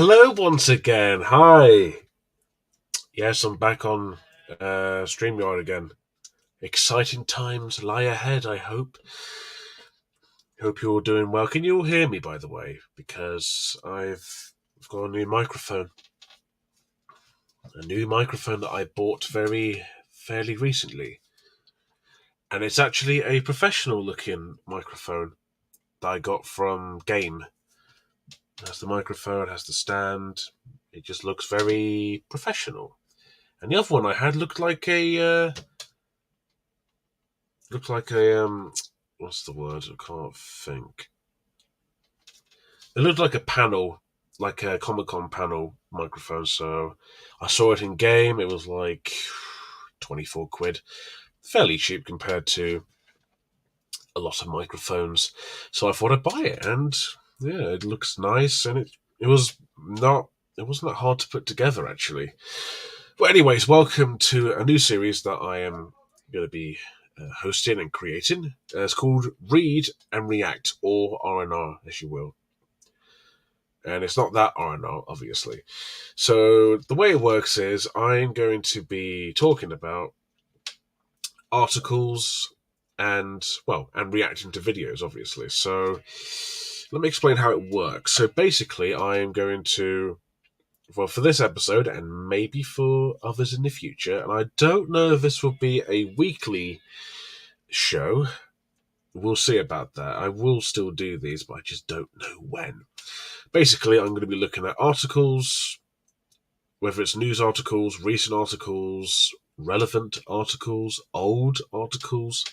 Hello once again. Hi. Yes, I'm back on StreamYard again. Exciting times lie ahead, I hope. Hope you're all doing well. Can you all hear me, by the way? Because I've got a new microphone. A new microphone that I bought fairly recently. And it's actually a professional looking microphone that I got from Game. It has the microphone, has the stand. It just looks very professional. And the other one I had looked like a what's the word? I can't think. It looked like a panel, like a Comic Con panel microphone. So I saw it in game. It was like 24 quid, fairly cheap compared to a lot of microphones. So I thought I'd buy it, and yeah, it looks nice, and it wasn't that hard to put together actually. But anyways, welcome to a new series that I am going to be hosting and creating. It's called Read and React, or R&R, as you will. And it's not that R&R, obviously. So the way it works is I'm going to be talking about articles and reacting to videos, obviously. So let me explain how it works. So basically, I am going to, well, for this episode and maybe for others in the future, and I don't know if this will be a weekly show. We'll see about that. I will still do these, but I just don't know when. Basically, I'm going to be looking at articles, whether it's news articles, recent articles, relevant articles, old articles,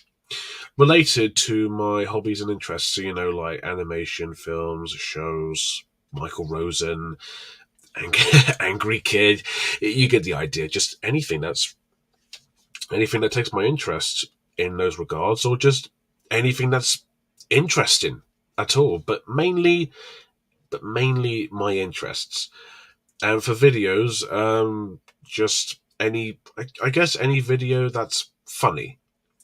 related to my hobbies and interests. So, like animation, films, shows, Michael Rosen, Angry Kid. You get the idea. Just anything that takes my interest in those regards, or just anything that's interesting at all. But mainly my interests. And for videos, just I guess any video that's funny.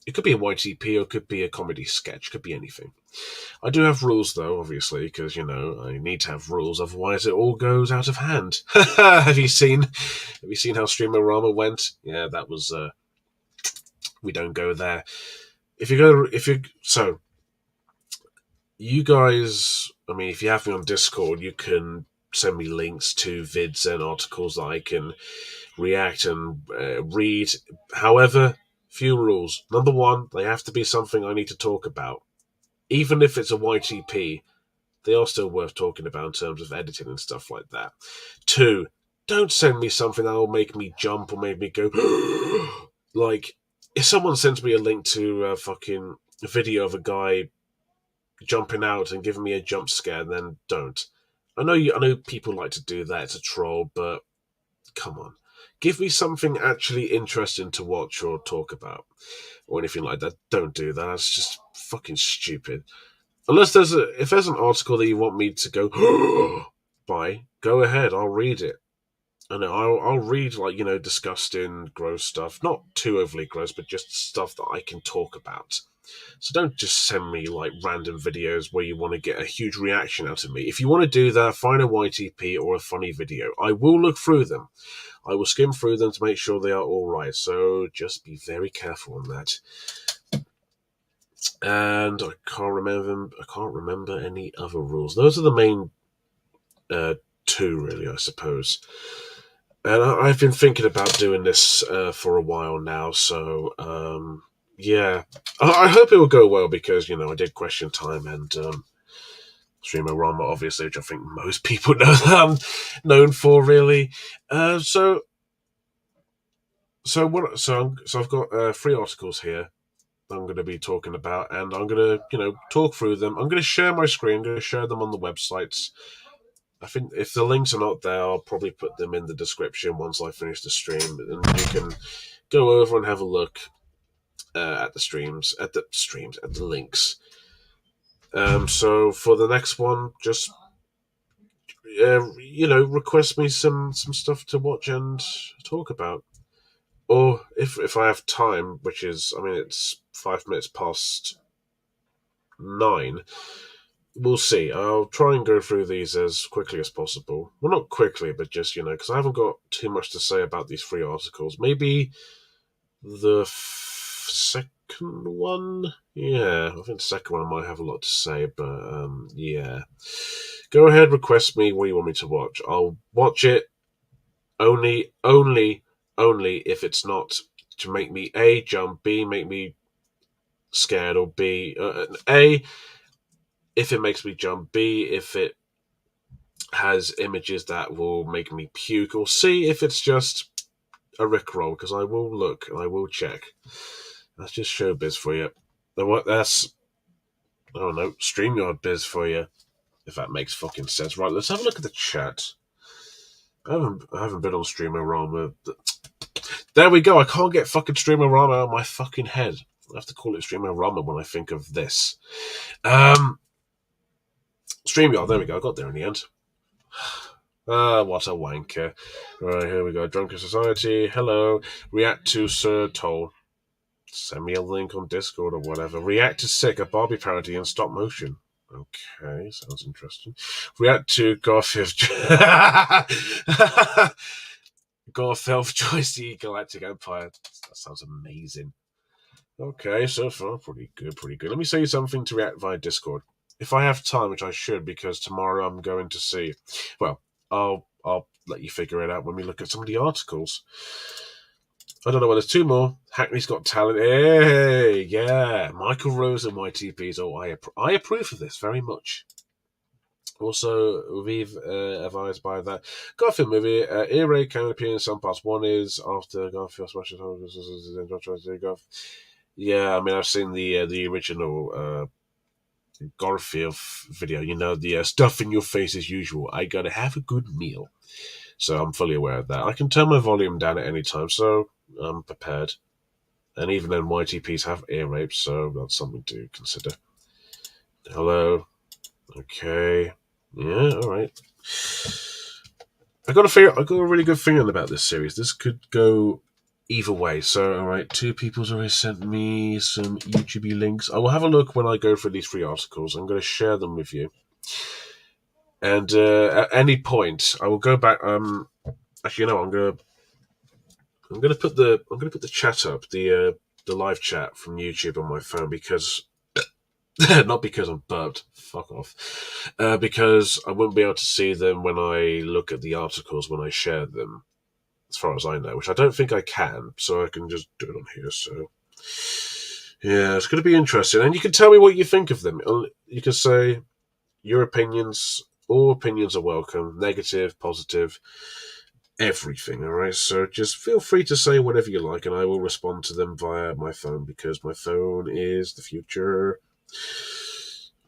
It could be a YTP or it could be a comedy sketch, could be anything. I do have rules though, obviously, because I need to have rules, otherwise it all goes out of hand. Have you seen how Streamer Rama went? Yeah, that was we don't go there. So you guys, I mean, if you have me on Discord, you can send me links to vids and articles that I can react and read. However, few rules. Number one, they have to be something I need to talk about. Even if it's a YTP, they are still worth talking about in terms of editing and stuff like that. Two, don't send me something that will make me jump or make me go like, if someone sends me a link to a fucking video of a guy jumping out and giving me a jump scare, then don't. I know people like to do that. It's a troll, but come on. Give me something actually interesting to watch or talk about, or anything like that. Don't do that. That's just fucking stupid. Unless if there's an article that you want me to go by, go ahead. I'll read it. I know I'll read disgusting, gross stuff. Not too overly gross, but just stuff that I can talk about. So don't just send me random videos where you want to get a huge reaction out of me. If you want to do that, find a YTP or a funny video. I will look through them. I will skim through them to make sure they are all right. So just be very careful on that. And I can't remember any other rules. Those are the main two, really, I suppose. And I've been thinking about doing this for a while now, so yeah. I hope it will go well because, I did Question Time and Streamer Rama, obviously, which I think most people know that I'm known for, really. So I've got three articles here I'm going to be talking about, and I'm going to, talk through them. I'm going to share my screen, I'm going to share them on the websites. I think if the links are not there, I'll probably put them in the description once I finish the stream, and you can go over and have a look at the links. So for the next one, just request me some stuff to watch and talk about, or if I have time, which is, I mean, it's 5 minutes past 9. we'll see. I'll try and go through these as quickly as possible. Well, not quickly, but just, because I haven't got too much to say about these 3 articles. Maybe the second one? Yeah, I think the second one I might have a lot to say, but yeah. Go ahead, request me what you want me to watch. I'll watch it only if it's not to make me A, jump, B, make me scared, or B, A, if it makes me jump, B, if it has images that will make me puke, or C, if it's just a rickroll, because I will look and I will check. That's just showbiz for you. That's, I don't know, StreamYard biz for you, if that makes fucking sense. Right, let's have a look at the chat. I haven't been on Streamorama. There we go. I can't get fucking Streamorama out of my fucking head. I have to call it Streamorama when I think of this. StreamYard, there we go. I got there in the end. What a wanker. Right, here we go. Drunken Society. Hello. React to Sir Toll. Send me a link on Discord or whatever. React to Sick, a Barbie parody in stop motion. Okay, sounds interesting. React to Garfield. Garfield Joyce the Galactic Empire. That sounds amazing. Okay, so far, pretty good. Let me say something to react via Discord. If I have time, which I should, because tomorrow I'm going to see. Well, I'll let you figure it out when we look at some of the articles. I don't know whether there's 2 more. Hackney's Got Talent. Hey, yeah. Michael Rose and YTPs. Oh, I approve of this very much. Also, we've advised by that Garfield movie. Ear raid can appear in some parts. One is after Garfield smashes home. Yeah, I mean, I've seen the original Garfield video. The stuff in your face as usual. I gotta have a good meal. So I'm fully aware of that. I can turn my volume down at any time, so I'm prepared. And even then, YTPs have ear rapes, so that's something to consider. Hello. Okay. Yeah, alright. I got a really good feeling about this series. This could go either way. So, alright, 2 people's already sent me some YouTube links. I will have a look when I go through these 3 articles. I'm going to share them with you. And at any point, I will go back. Actually, I'm gonna put the chat up, the live chat from YouTube on my phone, because not because I'm burped. Fuck off. Because I won't be able to see them when I look at the articles when I share them, as far as I know, which I don't think I can. So I can just do it on here. So yeah, it's going to be interesting, and you can tell me what you think of them. You can say your opinions. All opinions are welcome, negative, positive, everything, alright? So just feel free to say whatever you like, and I will respond to them via my phone, because my phone is the future.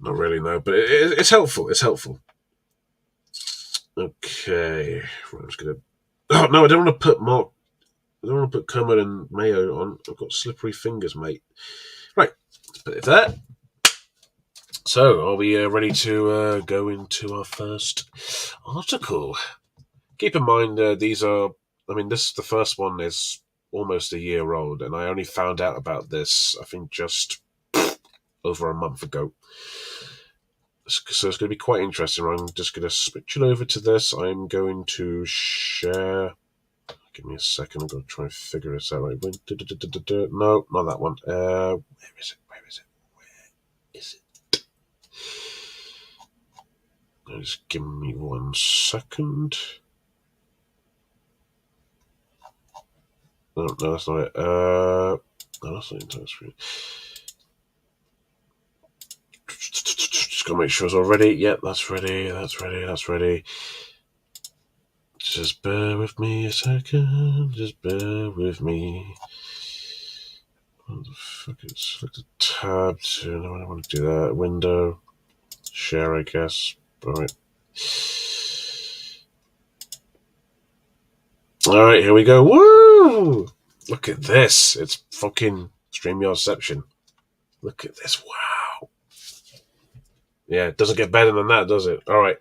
Not really, no, but it's helpful. It's helpful. Okay. I'm just going to... Oh, no, I don't want to put Mark... I don't want to put Kermit and Mayo on. I've got slippery fingers, mate. Right, let's put it there. So, are we ready to go into our first article? Keep in mind, these are... I mean, the first one is almost a year old, and I only found out about this, I think, just over a month ago. So it's going to be quite interesting. I'm just going to switch it over to this. I'm going to share... Give me a second. I'm going to try and figure this out. Right? No, not that one. Where is it? Just give me 1 second. No, that's not it. No, that's not entire screen. Just gotta make sure it's all ready. Yep, that's ready. That's ready. Just bear with me a second. Just bear with me. What the fuck is select a tab to... No, I don't want to do that. Window. Share, I guess. Alright. Alright, here we go. Woo! Look at this. It's fucking StreamYardception. Look at this. Wow. Yeah, it doesn't get better than that, does it? Alright.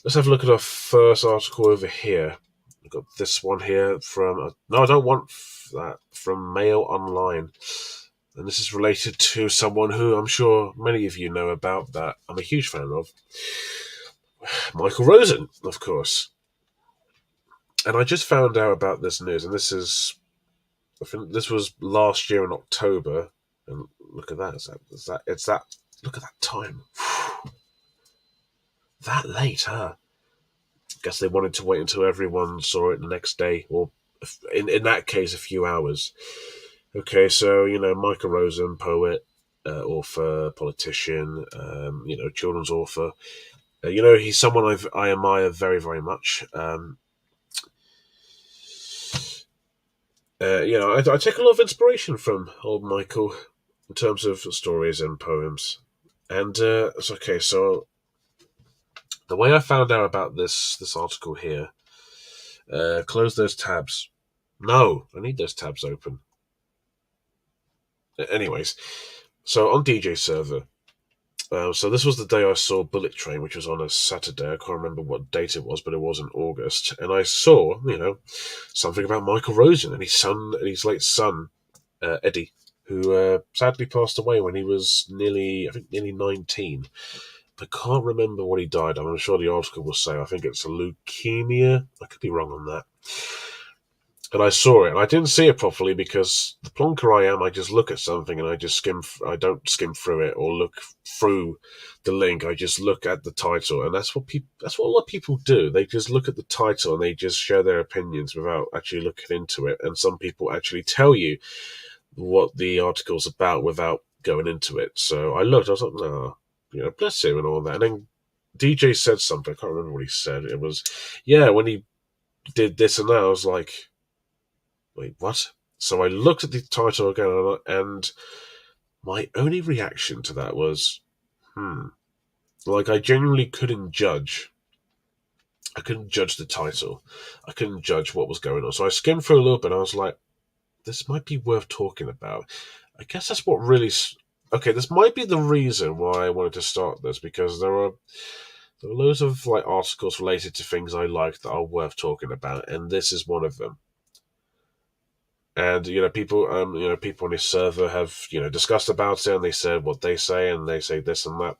Let's have a look at our first article over here. We've got this one here from... no, I don't want that. From Mail Online. And this is related to someone who I'm sure many of you know about, that I'm a huge fan of, Michael Rosen, of course. And I just found out about this news, and I think this was last year in October. And look at that, look at that time. That late, huh? Guess they wanted to wait until everyone saw it the next day, or in that case, a few hours. Okay, so, Michael Rosen, poet, author, politician, children's author. He's someone I admire very, very much. I take a lot of inspiration from old Michael in terms of stories and poems. And it's okay. So the way I found out about this article here, close those tabs. No, I need those tabs open. Anyways, so on DJ server. So this was the day I saw Bullet Train, which was on a Saturday. I can't remember what date it was, but it was in August. And I saw, something about Michael Rosen and his late son, Eddie, who sadly passed away when he was nearly 19. I can't remember what he died of. I'm sure the article will say. I think it's a leukemia. I could be wrong on that. And I saw it, and I didn't see it properly because the plonker I am, I just look at something and I just skim. I don't skim through it or look through the link. I just look at the title, and that's what a lot of people do. They just look at the title and they just share their opinions without actually looking into it. And some people actually tell you what the article's about without going into it. So I looked. I was like, no, bless him and all that. And then DJ said something. I can't remember what he said. It was, yeah, when he did this and that, I was like, wait, what? So I looked at the title again, and my only reaction to that was, Like, I genuinely couldn't judge. I couldn't judge the title. I couldn't judge what was going on. So I skimmed through a little bit, and I was like, this might be worth talking about. I guess that's what really... Okay, this might be the reason why I wanted to start this, because there are loads of articles related to things I like that are worth talking about, and this is one of them. And people on his server have discussed about it, and they said what they say, and they say this and that.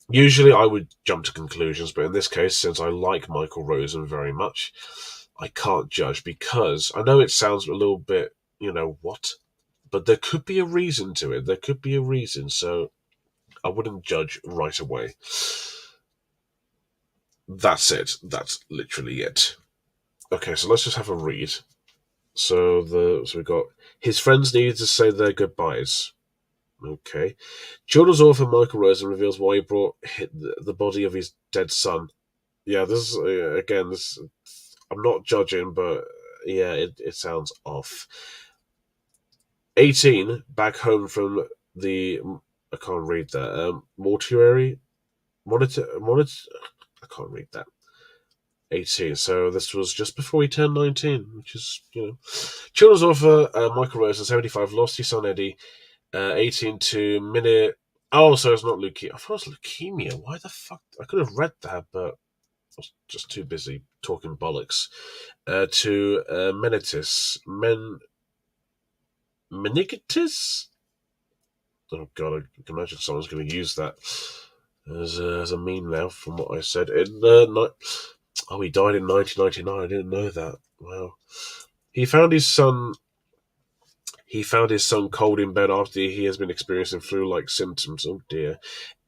Usually, I would jump to conclusions, but in this case, since I like Michael Rosen very much, I can't judge, because I know it sounds a little bit, what, but there could be a reason to it. There could be a reason, so I wouldn't judge right away. That's it. That's literally it. Okay, so let's just have a read. So we got, his friends needed to say their goodbyes. Okay. Children's author Michael Rosen reveals why he brought the body of his dead son. Yeah, this is, again, this, I'm not judging, but yeah, it sounds off. 18, back home from the, I can't read that, mortuary? Monitor, I can't read that. 18. So this was just before he turned 19, which is, Children's author Michael Rosen, 75, lost his son Eddie, 18 to minute. Oh, so it's not leukemia. I thought it was leukemia. Why the fuck? I could have read that, but I was just too busy talking bollocks. To meningitis. Meningitis? Oh, God, I can imagine someone's going to use that as a meme now, from what I said. He died in 1999. I didn't know that. Wow. He found his son cold in bed after he has been experiencing flu-like symptoms. Oh dear.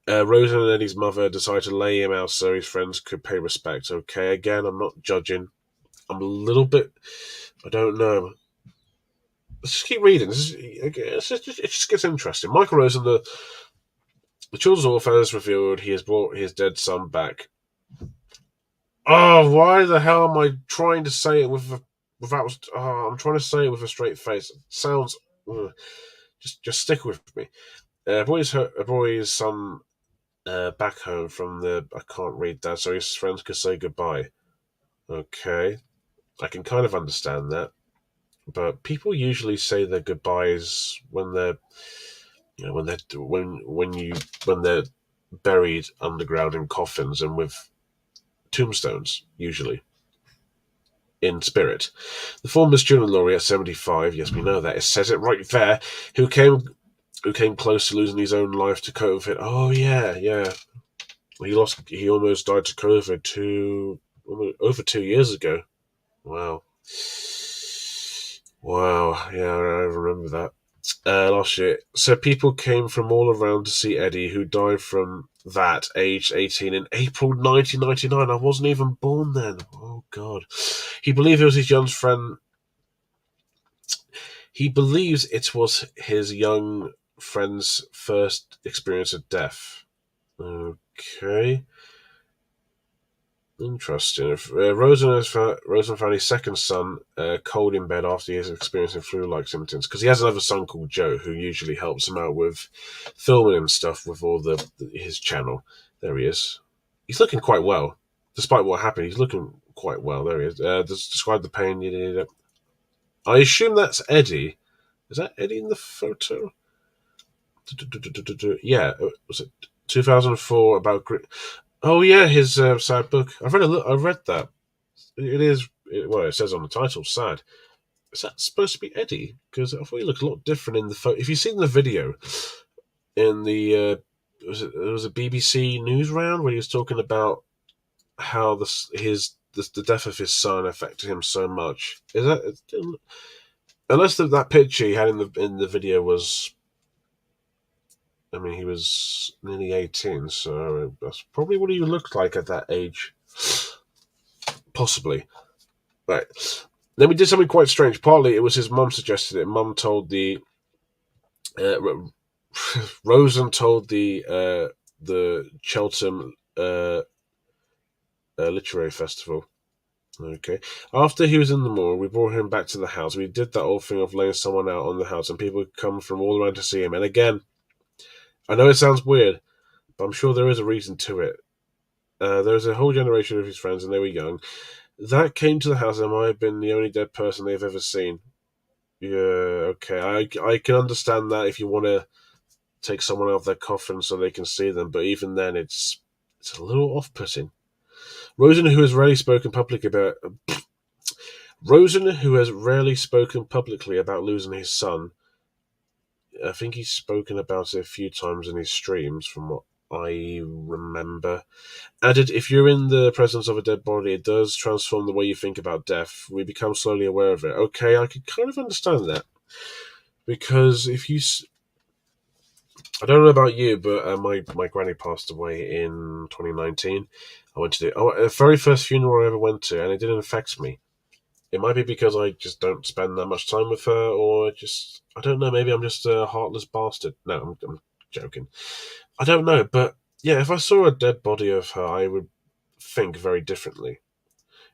Rosen and Eddie's mother decided to lay him out so his friends could pay respect. Okay, again, I'm not judging. I'm a little bit... I don't know. Let's just keep reading. It just gets interesting. Michael Rosen, the children's author, has revealed he has brought his dead son back. Oh, why the hell am I trying to say it without... I'm trying to say it with a straight face. It sounds... Just stick with me. A boy's son back home from the... I can't read that, so his friends could say goodbye. Okay. I can kind of understand that. But people usually say their goodbyes when they're... when they're buried underground in coffins and with tombstones, usually. in spirit. The former student laureate, 75, yes, we know that, it says it right there, who came close to losing his own life to COVID. Oh, yeah, yeah. He almost died to COVID over 2 years ago. Wow. Wow, yeah, I remember that. Last year. So people came from all around to see Eddie, who died from that, aged 18, in April 1999. I wasn't even born then. Oh, God. He believed it was his young friend. He believes it was his young friend's first experience of death. Okay. Interesting. Rosen found his second son cold in bed after he was experiencing flu-like symptoms, because he has another son called Joe who usually helps him out with filming and stuff with all his channel. There he is. He's looking quite well, despite what happened. He's looking quite well. There he is. Describe the pain. I assume that's Eddie. Is that Eddie in the photo? Yeah. Was it 2004 about? Oh yeah, his sad book. I read that. Well, it says on the title, sad. Is that supposed to be Eddie? Because I thought he looked a lot different in the photo. If you've seen the video in it was a BBC news round where he was talking about how the death of his son affected him so much. Is that unless that picture he had in the video was? I mean, he was nearly 18, so that's probably what he looked like at that age. Possibly. Right. Then we did something quite strange. Partly it was his mum suggested it. Mum told Rosen told the Cheltenham Literary Festival. Okay. After he was in the moor, we brought him back to the house. We did that old thing of laying someone out on the house, and people would come from all around to see him. And again, I know it sounds weird, but I'm sure there is a reason to it. There was a whole generation of his friends, and they were young, that came to the house and might have been the only dead person they've ever seen. Yeah, okay. I can understand that if you want to take someone out of their coffin so they can see them, but even then it's a little off-putting. Rosen, who has rarely spoken publicly about losing his son, I think he's spoken about it a few times in his streams, from what I remember. Added, if you're in the presence of a dead body, it does transform the way you think about death. We become slowly aware of it. Okay, I could kind of understand that. Because if you... I don't know about you, but my granny passed away in 2019. I went to the very first funeral I ever went to, and it didn't affect me. It might be because I just don't spend that much time with her, or just... I don't know, maybe I'm just a heartless bastard. No, I'm joking. I don't know, but yeah, if I saw a dead body of her, I would think very differently.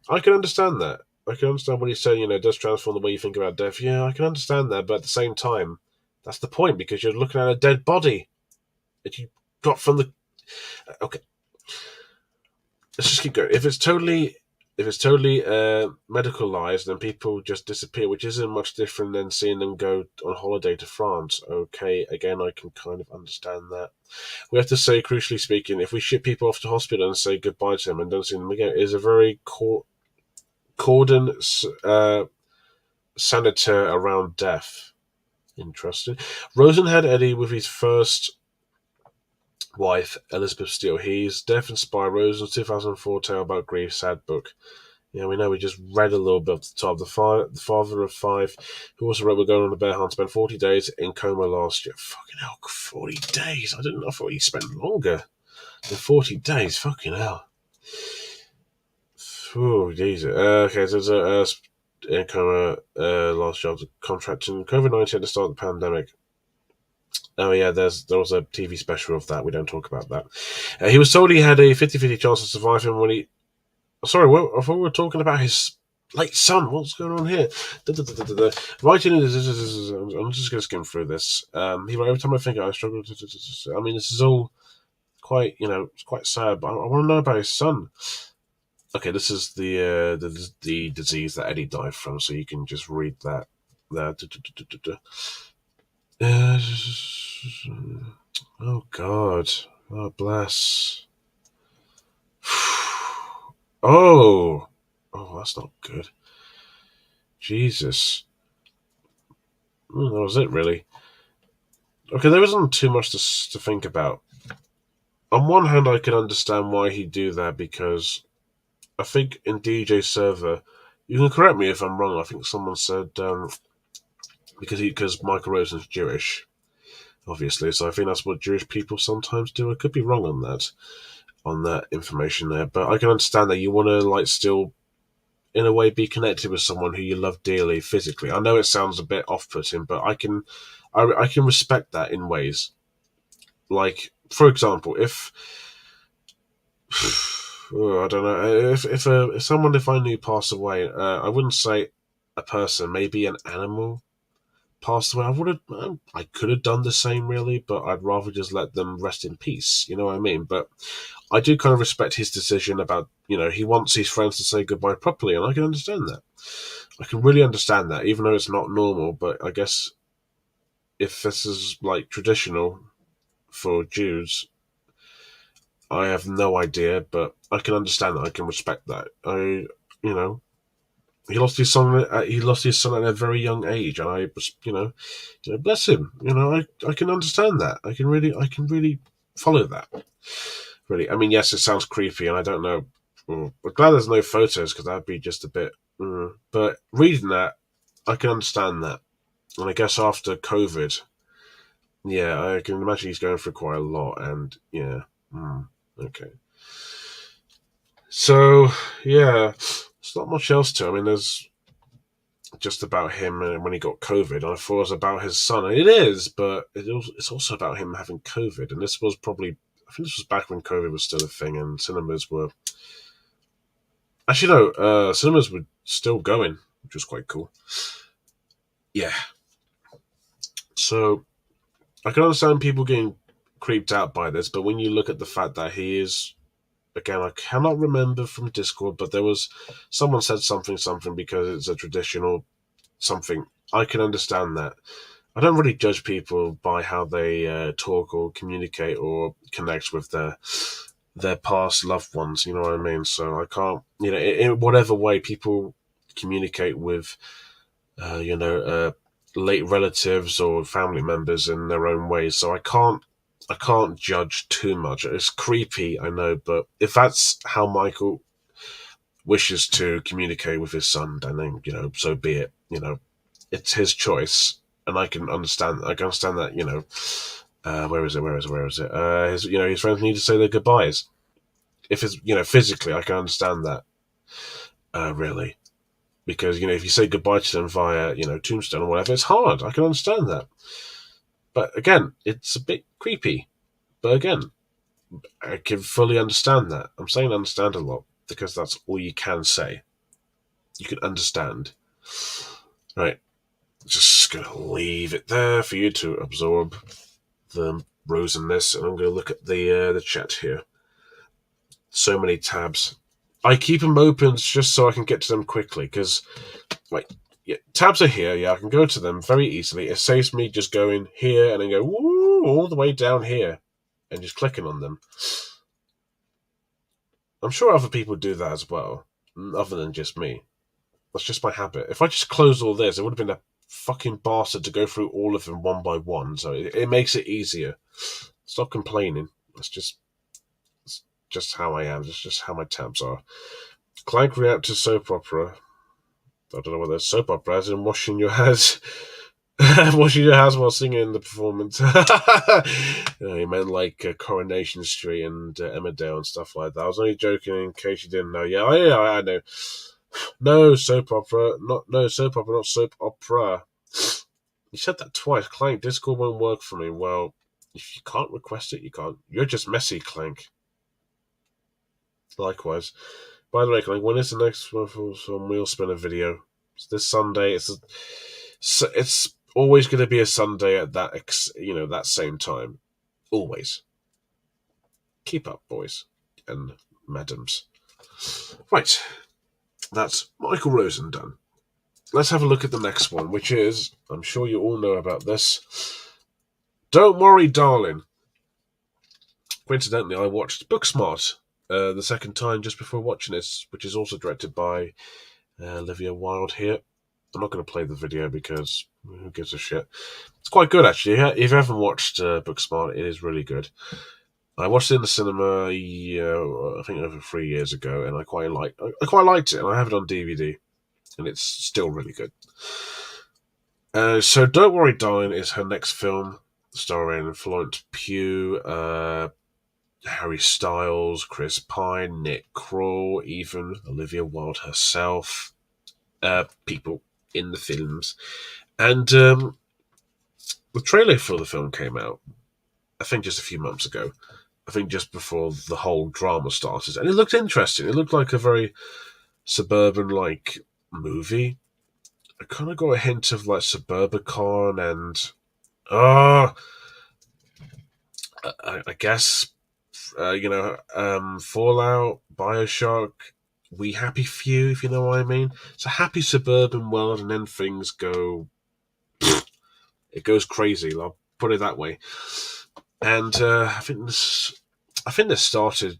I can understand that. I can understand what he's saying, it does transform the way you think about death. Yeah, I can understand that, but at the same time, that's the point, because you're looking at a dead body that you got from the... Okay. Let's just keep going. If it's totally medicalized, then people just disappear, which isn't much different than seeing them go on holiday to France. Okay, again, I can kind of understand that. We have to say, crucially speaking, if we ship people off to hospital and say goodbye to them and don't see them again, it is a very cordon sanitaire around death. Interesting. Rosen had Eddie with his first wife, Elizabeth Steele. His death inspired Rosen's 2004 tale about grief, sad book. Yeah, we know, we just read a little bit at the top. The father of five, who also wrote We're Going on a Bear Hunt, spent 40 days in coma last year. Fucking hell, 40 days? I didn't know. I thought he spent longer than 40 days. Fucking hell. Oh, Jesus. Okay, so there's in coma last year, contracting COVID-19 at the start of the pandemic. Oh yeah, there was a TV special of that. We don't talk about that. He was told he had a 50-50 chance of surviving when he... Sorry, I thought we were talking about his late son. What's going on here? Writing is... I'm just going to skim through this. He wrote, every time I think I struggle to... I mean, this is all quite, it's quite sad, but I want to know about his son. Okay, this is the disease that Eddie died from, so you can just read that. Oh, God. Oh, bless. Oh, that's not good. Jesus. That was it, really. Okay, there isn't too much to think about. On one hand, I can understand why he'd do that, because I think in DJ Server, you can correct me if I'm wrong. I think someone said because Michael Rosen's Jewish, obviously. So I think that's what Jewish people sometimes do. I could be wrong on that information there, but I can understand that you want to like still, in a way, be connected with someone who you love dearly physically. I know it sounds a bit off-putting, but I can respect that in ways. Like, for example, if I don't know, if I knew passed away, I wouldn't say a person, maybe an animal passed away. I could have done the same, really, but I'd rather just let them rest in peace. You know what I mean? But I do kind of respect his decision about, he wants his friends to say goodbye properly, and I can understand that. I can really understand that, even though it's not normal. But I guess if this is like traditional for Jews, I have no idea, but I can understand that. I can respect that. You know, he lost his son. He lost his son at a very young age, and I was, bless him. I can understand that. I can really follow that. Really, I mean, yes, it sounds creepy, and I don't know. I'm glad there's no photos, because that'd be just a bit. But reading that, I can understand that, and I guess after COVID, yeah, I can imagine he's going through quite a lot, and yeah, okay. So yeah, there's not much else to. I mean, there's just about him when he got COVID, and I thought it was about his son. And it is, but it's also about him having COVID. And this was probably, I think this was back when COVID was still a thing, and cinemas were actually no, cinemas were still going, which was quite cool. Yeah. So I can understand people getting creeped out by this, but when you look at the fact that he is, again, I cannot remember from Discord, but there was someone said something because it's a traditional something. I can understand that. I don't really judge people by how they talk or communicate or connect with their past loved ones. You know what I mean? So I can't, in whatever way people communicate with, late relatives or family members in their own ways. So I can't judge too much. It's creepy, I know, but if that's how Michael wishes to communicate with his son, then so be it. It's his choice, and I can understand. I can understand that. Where is it? His friends need to say their goodbyes. If it's physically, I can understand that. Really, because if you say goodbye to them via tombstone or whatever, it's hard. I can understand that. But again, it's a bit creepy. But again, I can fully understand that. I'm saying understand a lot because that's all you can say. You can understand. Right. Just going to leave it there for you to absorb the rosenness, and I'm going to look at the chat here. So many tabs. I keep them open just so I can get to them quickly, because tabs are here. Yeah, I can go to them very easily. It saves me just going here and then go all the way down here and just clicking on them. I'm sure other people do that as well, other than just me. That's just my habit. If I just closed all this, it would have been a fucking bastard to go through all of them one by one. So it makes it easier. Stop complaining. It's just how I am. It's just how my tabs are. Clank react to soap opera. I don't know what that's soap opera as in washing your hands. Washing your hands while singing in the performance. You meant like Coronation Street and Emmerdale and stuff like that. I was only joking in case you didn't know. Yeah, I know. No soap opera, not soap opera. You said that twice. Clank, Discord won't work for me. Well, if you can't request it, you can't. You're just messy, Clank. Likewise. By the way, Clank, when is the next Wheel Spinner video? It's this Sunday. It's always going to be a Sunday at that same time. Always. Keep up, boys and madams. Right. That's Michael Rosen done. Let's have a look at the next one, which is, I'm sure you all know about this, Don't Worry, Darling. Coincidentally, I watched Booksmart the second time just before watching this, which is also directed by Olivia Wilde here. I'm not going to play the video because who gives a shit. It's quite good, actually. If you haven't watched Booksmart, it is really good. I watched it in the cinema, I think over 3 years ago, and I quite liked it, and I have it on DVD, and it's still really good. So Don't Worry Darling is her next film, starring Florence Pugh, Harry Styles, Chris Pine, Nick Kroll, even Olivia Wilde herself, people in the films. And the trailer for the film came out, I think just a few months ago. I think just before the whole drama started. And it looked interesting. It looked like a very suburban-like movie. I kind of got a hint of like Suburbicon and... I guess, Fallout, Bioshock, We Happy Few, if you know what I mean. It's a happy suburban world, and then things go... it goes crazy, I'll put it that way. And I think this started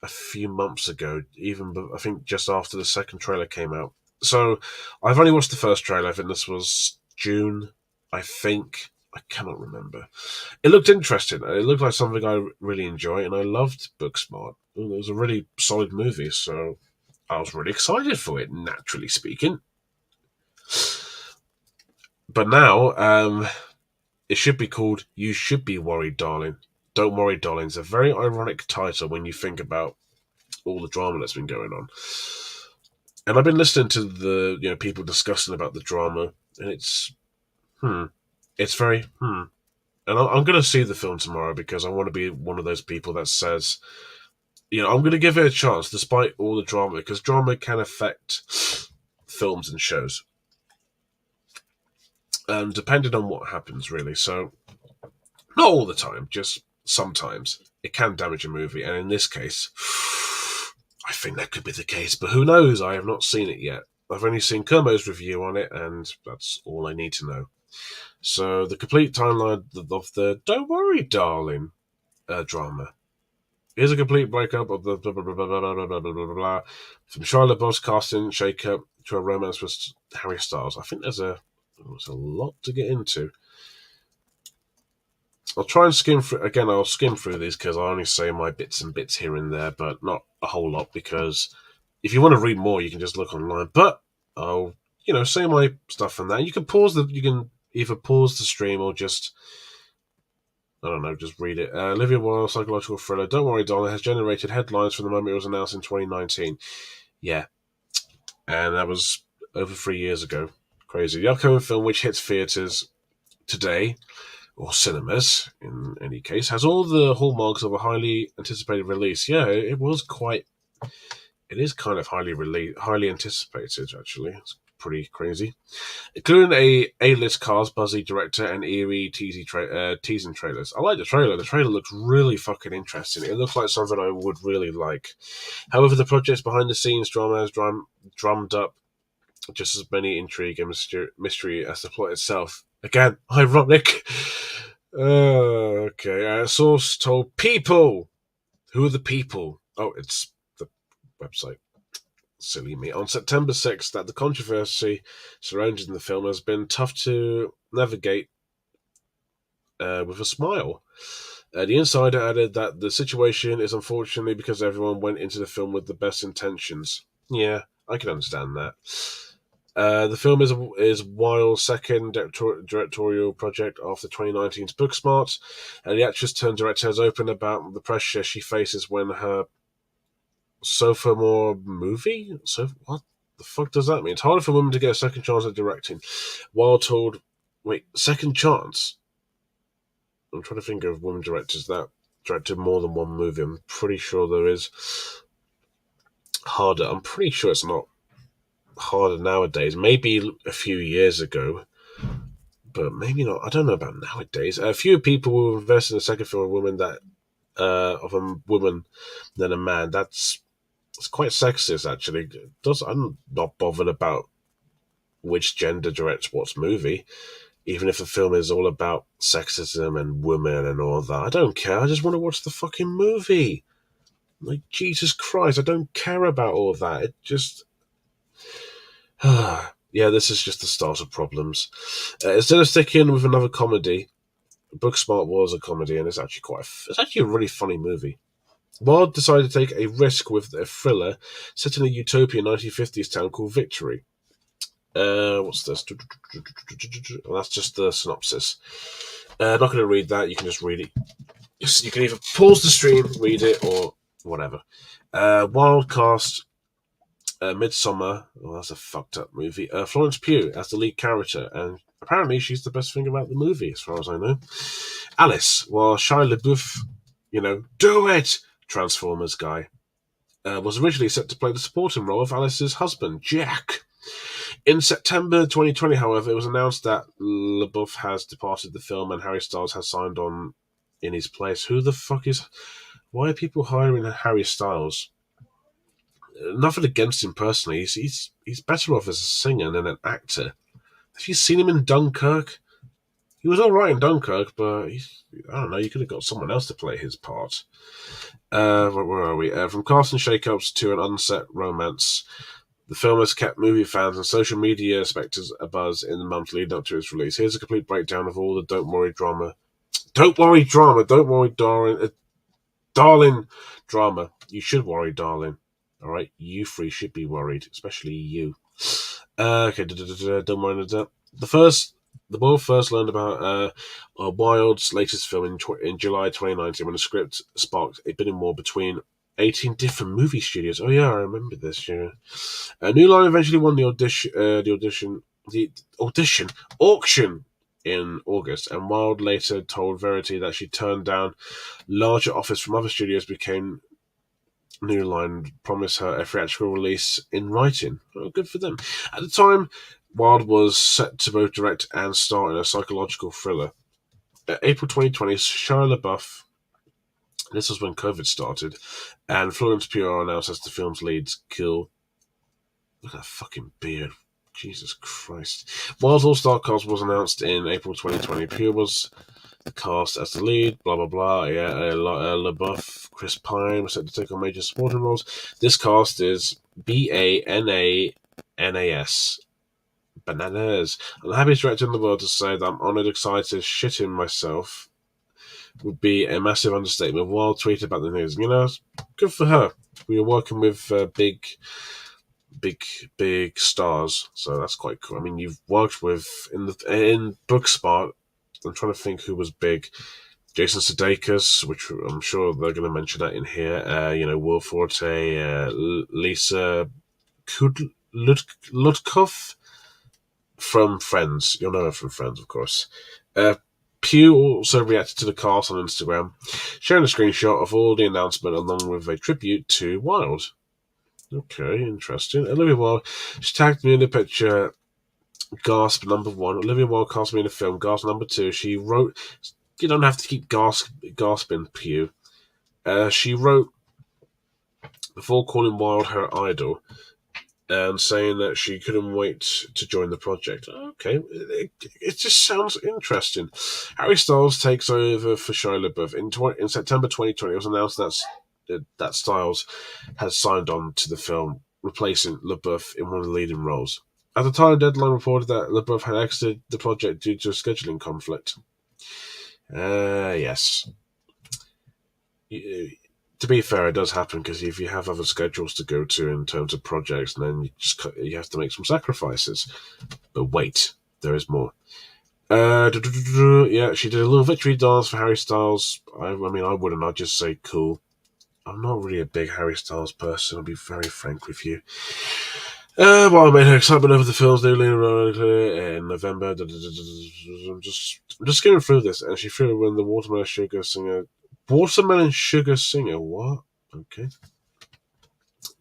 a few months ago, I think just after the second trailer came out. So I've only watched the first trailer. I think this was June, I think. I cannot remember. It looked interesting. It looked like something I really enjoy, and I loved Booksmart. It was a really solid movie, so I was really excited for it, naturally speaking. But now, it should be called You Should Be Worried, Darling. Don't Worry, Darling. It's a very ironic title when you think about all the drama that's been going on. And I've been listening to the people discussing about the drama, and it's very And I'm going to see the film tomorrow because I want to be one of those people that says, I'm going to give it a chance despite all the drama, because drama can affect films and shows, depending on what happens, really. So, not all the time, just sometimes it can damage a movie, and in this case, I think that could be the case, but who knows? I have not seen it yet. I've only seen Kermo's review on it, and that's all I need to know. So the complete timeline of the Don't Worry, Darling drama is a complete breakup of the blah, blah, blah, blah, blah, blah, blah, blah, blah, blah, from Shia LaBeouf's casting shake-up to a romance with Harry Styles. I think there's a lot to get into. I'll try and skim through, again, I'll skim through these because I only say my bits and bits here and there, but not a whole lot, because if you want to read more, you can just look online. But I'll, say my stuff from that. You can either pause the stream or just, I don't know, just read it. Olivia Wilde psychological thriller Don't Worry, Darling has generated headlines from the moment it was announced in 2019. Yeah. And that was over 3 years ago. Crazy. The upcoming film, which hits theatres today, or cinemas, in any case, has all the hallmarks of a highly anticipated release. Yeah, it is kind of highly anticipated, actually. It's pretty crazy. Including A-list cast, buzzy director, and eerie teasing trailers. I like the trailer. The trailer looks really fucking interesting. It looks like something I would really like. However, the project's behind-the-scenes drama has drummed up just as many intrigue and mystery as the plot itself. Again, ironic. Okay. A source told People. Who are the people? Oh, it's the website. Silly me. On September 6th, that the controversy surrounding the film has been tough to navigate with a smile. The insider added that the situation is unfortunately because everyone went into the film with the best intentions. Yeah, I can understand that. The film is Wilde's second directorial project after 2019's Booksmart, and the actress turned director has opened about the pressure she faces when her sophomore movie? So what the fuck does that mean? It's harder for women to get a second chance at directing. Wilde told... Wait, second chance? I'm trying to think of women directors that directed more than one movie. I'm pretty sure there is. Harder. I'm pretty sure it's not harder nowadays. Maybe a few years ago, but maybe not. I don't know about nowadays. A few people will invest in a second film of a woman than a man. It's quite sexist, actually. I'm not bothered about which gender directs what movie, even if the film is all about sexism and women and all that. I don't care. I just want to watch the fucking movie. Like, Jesus Christ, I don't care about all that. It just... Yeah, this is just the start of problems. Instead of sticking with another comedy, Booksmart was a comedy, and it's actually a really funny movie. Wilde decided to take a risk with a thriller set in a utopian 1950s town called Victory. What's this? Well, that's just the synopsis. Not going to read that. You can just read it. You can either pause the stream, read it, or whatever. Wild cast Midsummer. Oh, that's a fucked up movie. Florence Pugh as the lead character, and apparently she's the best thing about the movie, as far as I know. Alice, while Shia LaBeouf, do it, Transformers guy, was originally set to play the supporting role of Alice's husband, Jack. In September 2020, however, it was announced that LaBeouf has departed the film and Harry Styles has signed on in his place. Who the fuck is... Why are people hiring Harry Styles? Nothing against him personally. He's better off as a singer than an actor. Have you seen him in Dunkirk? He was all right in Dunkirk, but I don't know. You could have got someone else to play his part. Where are we? From casting shake-ups to an unset romance, the film has kept movie fans and social media spectators abuzz in the months leading up to its release. Here's a complete breakdown of all the Don't Worry drama. Don't worry, drama. Don't worry, darling. Darling drama. You should worry, darling. All right, you three should be worried, especially you. Okay, don't worry. The world first learned about Wilde's latest film in July 2019 when the script sparked a bidding war between 18 different movie studios. Oh yeah, I remember this. Yeah, New Line eventually won the auction in August, and Wilde later told Verity that she turned down larger offers from other studios. Became New Line promised her a theatrical release in writing. Oh, good for them. At the time, Wilde was set to both direct and star in a psychological thriller. April 2020, Shia LaBeouf, this was when COVID started, and Florence Pugh are announced as the film's leads. Cool. Look at that fucking beard. Jesus Christ. Wilde's all-star cast was announced in April 2020. Pugh was cast as the lead, blah blah blah. Yeah, LaBeouf, Chris Pine was set to take on major supporting roles. This cast is BANANAS. Bananas. I'm the happiest director in the world to say that I'm honoured, excited, shitting myself would be a massive understatement. Wilde tweeted about the news. Good for her. We were working with big stars, so that's quite cool. I mean, you've worked with in Booksmart. I'm trying to think who was big. Jason Sudeikis, which I'm sure they're going to mention that in here. Will Forte, Lisa Ludkoff from Friends. You'll know her from Friends, of course. Pugh also reacted to the cast on Instagram, sharing a screenshot of all the announcement along with a tribute to Wilde. Okay, interesting. Olivia Wilde, she tagged me in the picture. Gasp number 1. Olivia Wilde cast me in the film. Gasp number 2. She wrote. You don't have to keep gasping, Pugh. She wrote before calling Wilde her idol and saying that she couldn't wait to join the project. Okay, it just sounds interesting. Harry Styles takes over for Shia LaBeouf. In September 2020, it was announced that Styles has signed on to the film, replacing LaBeouf in one of the leading roles. At the time, Deadline reported that LaBeouf had exited the project due to a scheduling conflict. Yes. To be fair, it does happen because if you have other schedules to go to in terms of projects, then you have to make some sacrifices. But wait, there is more. Yeah, she did a little victory dance for Harry Styles. I mean, I wouldn't. I'd just say cool. I'm not really a big Harry Styles person, I'll be very frank with you. While I made her excitement over the film's new in November, I'm just skimming through this, and she threw in the Watermelon Sugar Singer. Watermelon Sugar Singer, what? Okay.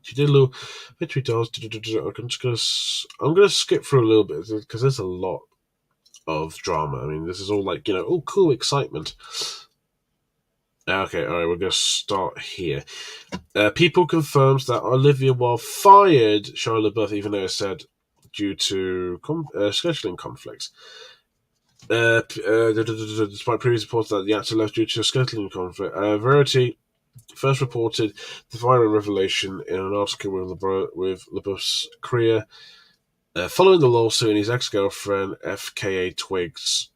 She did a little victory dance. I'm gonna skip through a little bit because there's a lot of drama. I mean, this is all like, oh, cool, excitement. Okay, all right, we're going to start here. People confirms that Olivia Wilde fired Shia LaBeouf, even though it said due to scheduling conflicts. Despite previous reports that the actor left due to a scheduling conflict, Verity first reported the viral revelation in an article with LaBeouf's career Following the lawsuit and his ex-girlfriend, FKA Twigs,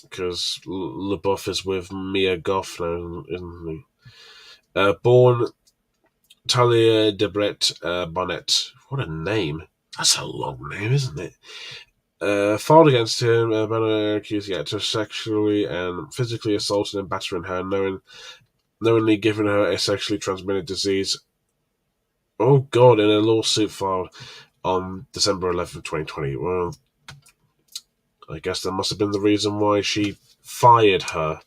because LaBeouf is with Mia Goth now, isn't he? Born Talia Debret Bonnet. What a name. That's a long name, isn't it? Filed against him, Bonnet accused the actor of sexually and physically assaulting and battering her, knowingly giving her a sexually transmitted disease. Oh, God, in a lawsuit filed on December 11th, 2020. Well, I guess that must have been the reason why she fired him.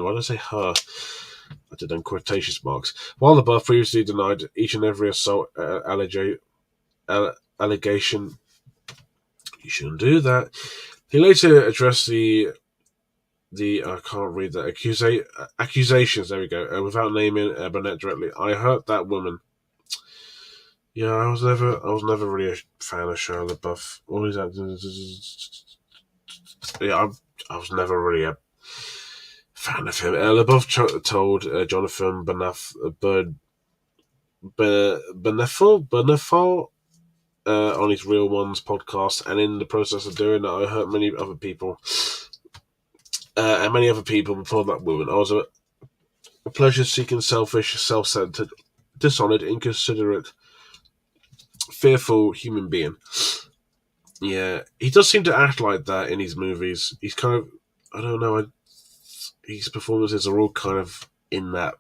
Why did I say her? I did in quotation marks. While LaBeouf previously denied each and every assault allegation, you shouldn't do that. He later addressed the I can't read that accusations. There we go. Without naming Burnett directly, I hurt that woman. Yeah, I was never really a fan of Shia LaBeouf. All these actors. Yeah, I was never really a fan of him. LaBeouf told Jonathan Bernethal on his Real Ones podcast, and in the process of doing that, I hurt many other people. And many other people before that woman. I was a pleasure-seeking, selfish, self-centered, dishonored, inconsiderate, fearful human being. Yeah, he does seem to act like that in his movies. He's kind of, I don't know, his performances are all kind of in that,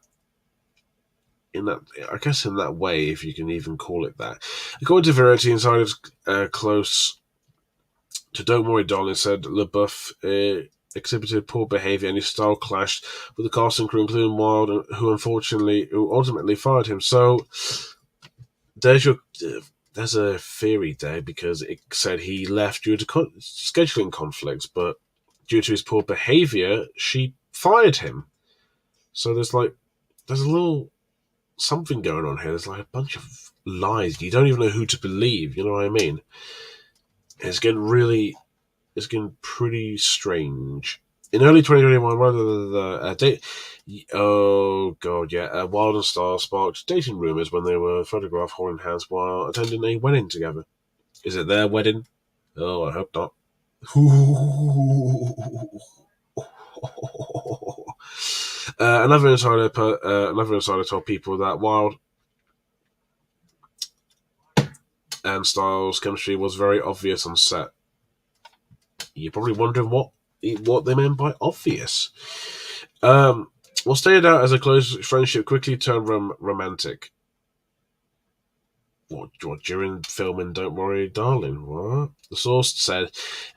I guess in that way, if you can even call it that. According to Variety, insiders close to Don't Worry Darling said LaBeouf exhibited poor behaviour and his style clashed with the cast and crew, including Wilde, who ultimately fired him. So there's a theory there, because it said he left due to scheduling conflicts, but due to his poor behaviour, she fired him. So there's a little something going on here. There's like a bunch of lies. You don't even know who to believe. You know what I mean? It's getting pretty strange. In early 2021, Wilde and Starr sparked dating rumours when they were photographed holding hands while attending a wedding together. Is it their wedding? Oh, I hope not. Another insider told people that Wilde and Starr's chemistry was very obvious on set. You're probably wondering what they meant by obvious. What started out as a close friendship quickly turned romantic. What, during filming Don't Worry Darling? What? The source said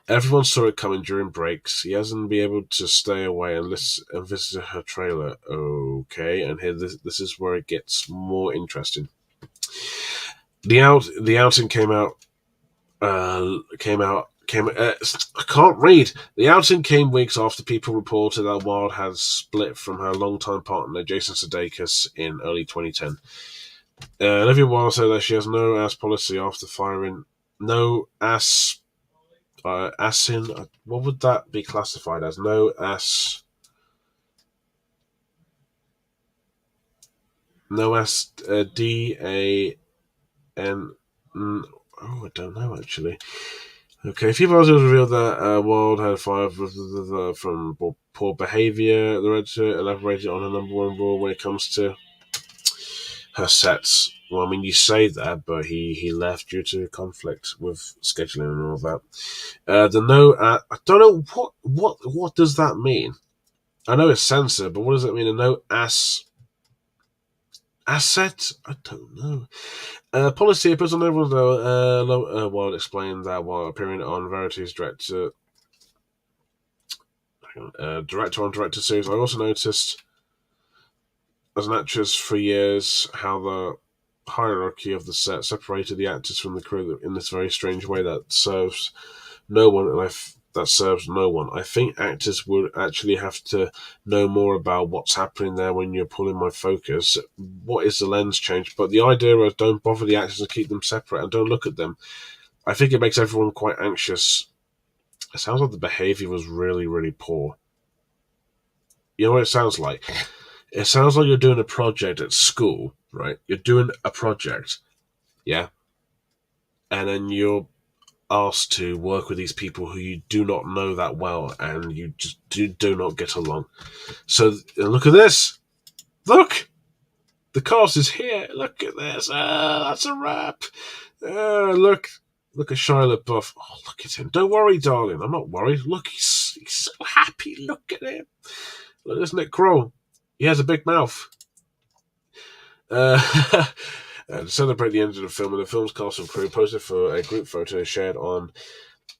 everyone saw it coming during breaks. He hasn't been able to stay away and visit her trailer. Okay, and here this is where it gets more interesting. The outing came out. I can't read. The outing came weeks after people reported that Wilde had split from her longtime partner Jason Sudeikis in early 2010. Olivia Wilde said that she has no ass policy after firing. No ass. Assin. What would that be classified as? No ass. No ass. DAN. Oh, I don't know actually. Okay, a few months it was revealed that Wilde had fired from poor behaviour. The Redditor elaborated on her number one rule when it comes to her sets. Well, I mean, you say that, but he left due to conflict with scheduling and all that. I don't know what does that mean. I know it's censored, but what does it mean? A no asset? I don't know. Policy appears on everyone though. Wilde explained that while appearing on Variety's director on director series, I also noticed as an actress for years how the hierarchy of the set separated the actors from the crew in this very strange way that serves no one, that serves no one. I think actors would actually have to know more about what's happening there when you're pulling my focus. What is the lens change? But the idea of don't bother the actors and keep them separate and don't look at them, I think it makes everyone quite anxious. It sounds like the behaviour was really, really poor. You know what it sounds like? It sounds like you're doing a project at school, right? You're doing a project, yeah? and then you're asked to work with these people who you do not know that well, and you just do not get along. So look at this. Look, the cast is here. Look at this. That's a wrap. Look at Shia LaBeouf. Oh, look at him. Don't worry, darling. I'm not worried. Look, he's so happy. Look at him. Look, there's Nick Kroll. He has a big mouth. To celebrate the end of the film, and the film's cast and crew posted for a group photo shared on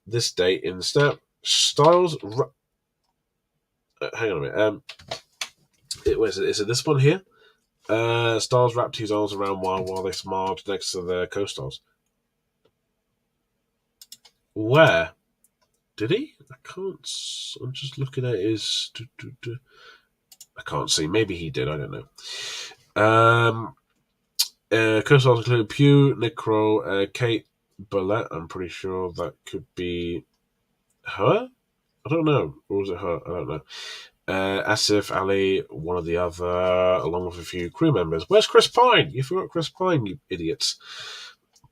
this date in Step Styles. Hang on a minute. Is it this one here? Styles wrapped his arms around while they smiled next to their co-stars. Where? Did he? I can't. I'm just looking at his. I can't see. Maybe he did. I don't know. Co-stars include Pugh, Nick Kroll, Kate Burnett. I'm pretty sure that could be her. I don't know. Or was it her? I don't know. Asif Ali, one or the other, along with a few crew members. Where's Chris Pine? You forgot Chris Pine, you idiots.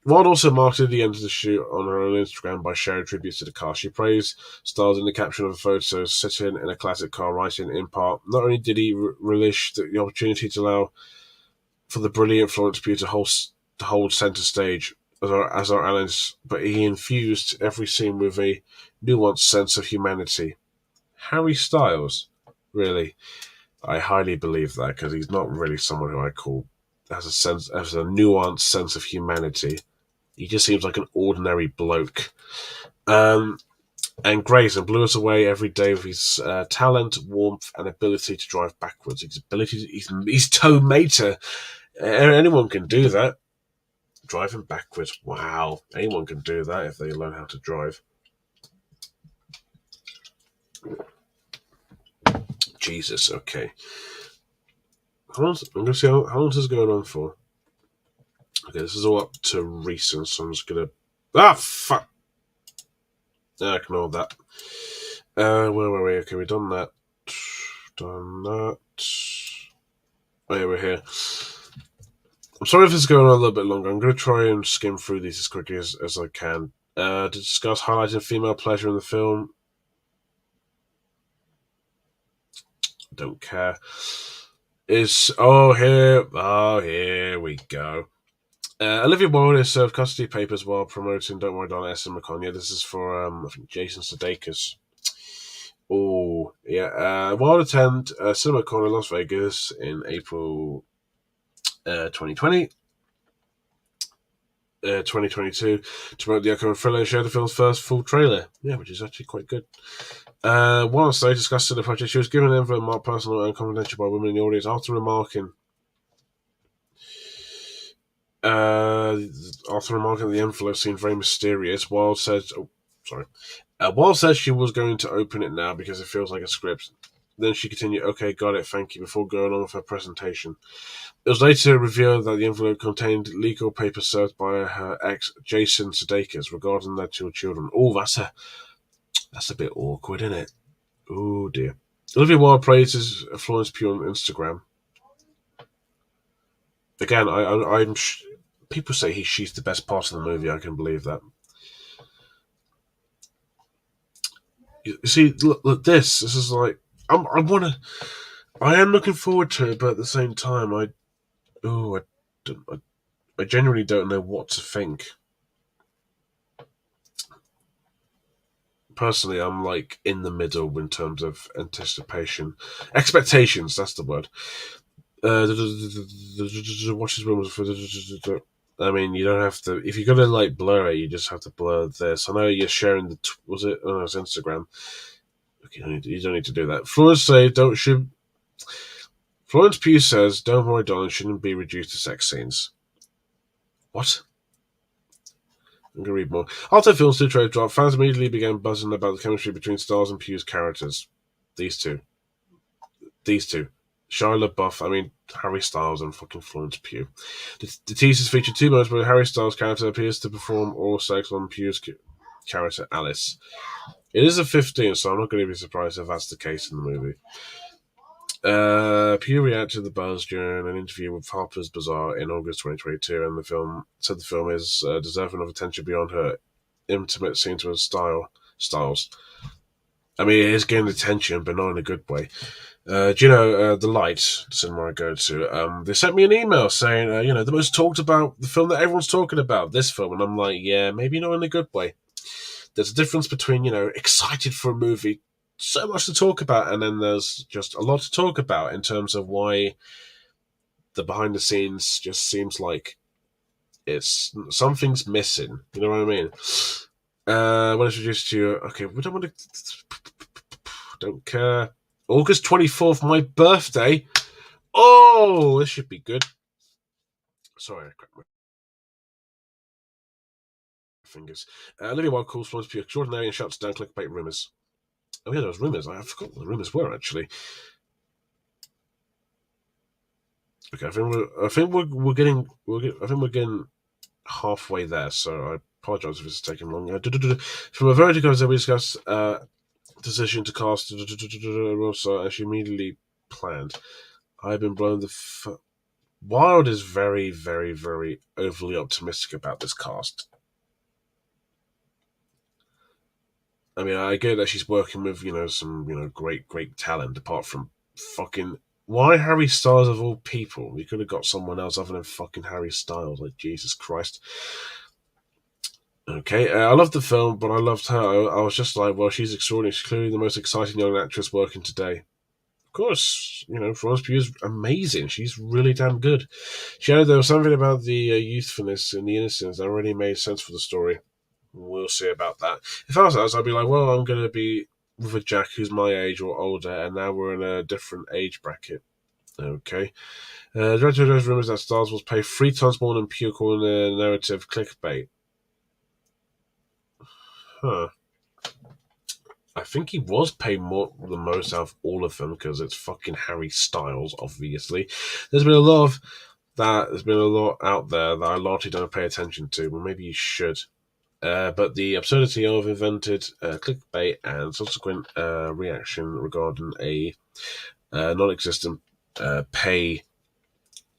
Wild also marketed the end of the shoot on her own Instagram by sharing tributes to the cast. She praised Styles in the caption of a photo, sitting in a classic car, writing in part, not only did he relish the opportunity to allow for the brilliant Florence Pugh to hold centre stage as our allies, but he infused every scene with a nuanced sense of humanity. Harry Styles? Really? I highly believe that, because he's not really someone who I call has a nuanced sense of humanity. He just seems like an ordinary bloke. And Grayson blew us away every day with his talent, warmth, and ability to drive backwards. He's Tow Mater. Anyone can do that. Driving backwards. Wow. Anyone can do that if they learn how to drive. Jesus, okay. I'm going to see how long this is going on for. Okay, this is all up to recent, so I'm just going to... Ah, fuck! Ignore that. Where were we? Okay, we've done that. Done that. Oh yeah, we're here. I'm sorry if this is going on a little bit longer. I'm going to try and skim through these as quickly as I can. To discuss highlighting female pleasure in the film. Don't care. Here we go. Olivia Wilde has served custody papers while promoting Don't Worry Darling, Esther McCon. Yeah, this is for I think Jason Sudeikis. Oh, yeah. Wilde attended CinemaCon in Las Vegas in April 2020. 2022 to promote the upcoming thriller and share the film's first full trailer. Yeah, which is actually quite good. While on stage discussing the project, she was given an envelope marked personal and confidential by women in the audience after remarking that the envelope seemed very mysterious. Wilde said she was going to open it now because it feels like a script. Then she continued, "Okay, got it, thank you," before going on with her presentation. It was later revealed that the envelope contained legal papers served by her ex, Jason Sudeikis, regarding their two children. Oh, that's a bit awkward, isn't it? Oh dear. Olivia Wilde praises Florence Pugh on Instagram. Again, I'm people say she's the best part of the movie. I can believe that. You see, look this. This is like I am looking forward to it, but at the same time, I genuinely don't know what to think. Personally, I'm like in the middle in terms of anticipation. Expectations, that's the word. Watch this rumors for. I mean, you don't have to. If you're gonna like blur it, you just have to blur this. I know you're sharing the. Was it? Oh, no, it's Instagram. Okay, you don't need to do that. Florence Pugh says, "Don't worry, darling, shouldn't be reduced to sex scenes." What? I'm going to read more. After the film's two trailer dropped, fans immediately began buzzing about the chemistry between Styles and Pugh's characters. These two. Shia LaBeouf, Harry Styles and fucking Florence Pugh. The teasers feature two moments where Harry Styles' character appears to perform oral sex on Pugh's character, Alice. It is a 15, so I'm not going to be surprised if that's the case in the movie. Pugh reacted to the buzz during an interview with Harper's Bazaar in August 2022, and the film is deserving of attention beyond her intimate scenes with styles. I mean, it is getting attention, but not in a good way. Do you know the Light, the cinema I go to? They sent me an email saying, the most talked about, the film that everyone's talking about, this film, and I'm like, yeah, maybe not in a good way. There's a difference between excited for a movie, so much to talk about, and then there's just a lot to talk about in terms of why the behind the scenes just seems like it's something's missing. You know what I mean? When it's introduced to you, okay, we don't want to. Don't care. August 24th, my birthday. Oh, this should be good. Sorry, I cracked my fingers. Olivia Wilde calls for be extraordinary and shuts down clickbait rumours. Oh yeah, there was rumours. I forgot what the rumours were actually. Okay, I think we're getting halfway there. So I apologise if it's taking long. From a Vertigo, comes we discussed decision to cast also as she immediately planned. I've been blown the. Wilde is very, very, very overly optimistic about this cast. I mean, I get that she's working with, some, great talent, apart from fucking. Why Harry Styles of all people? We could have got someone else other than fucking Harry Styles. Like, Jesus Christ. Okay, I loved the film, but I loved her. I was just like, well, she's extraordinary. She's clearly the most exciting young actress working today. Of course, Florence Pugh is amazing. She's really damn good. She added there was something about the youthfulness and the innocence that already made sense for the story. We'll see about that. If I was us, I'd be like, well, I'm going to be with a Jack who's my age or older, and now we're in a different age bracket. Okay. Director has rumors that Stars will pay 3 times more than Pugh, calling the narrative clickbait. Huh. I think he was paid more the most out of all of them because it's fucking Harry Styles, obviously. There's been a lot of that. There's been a lot out there that I largely don't pay attention to. Well, maybe you should. But the absurdity of invented clickbait and subsequent reaction regarding a non-existent pay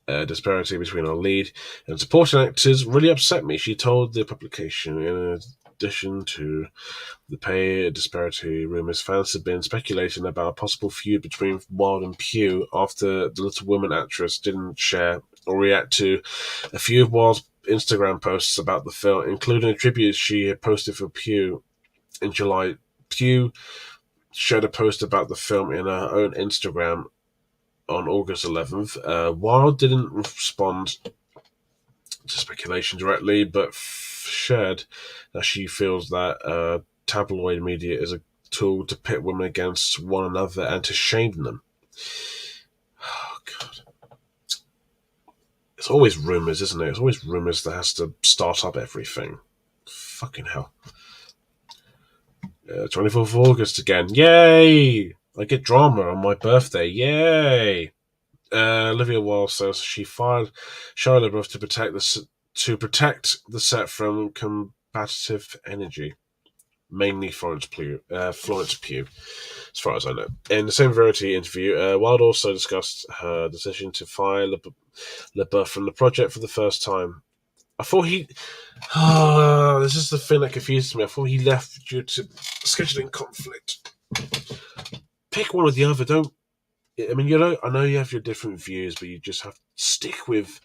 disparity between our lead and supporting actors really upset me. She told the publication, in addition to the pay disparity rumors, fans had been speculating about a possible feud between Wilde and Pugh after the Little Women actress didn't share or react to a few of Wilde's Instagram posts about the film, including a tribute she had posted for Pugh in July. Pugh shared a post about the film in her own Instagram on August 11th. Wilde didn't respond to speculation directly, but shared that she feels that tabloid media is a tool to pit women against one another and to shame them. Oh, God. It's always rumours, isn't it? It's always rumours that has to start up everything. Fucking hell. 24th of August again. Yay! I get drama on my birthday. Yay! Olivia Wilde says she fired Shia LaBeouf to protect the set from combative energy, mainly Florence Pugh, as far as I know. In the same Variety interview, Wilde also discussed her decision to fire LaBeouf from the project for the first time. I thought this is the thing that confuses me. I thought he left due to scheduling conflict. Pick one or the other. Don't. I mean, I know you have your different views, but you just have to stick with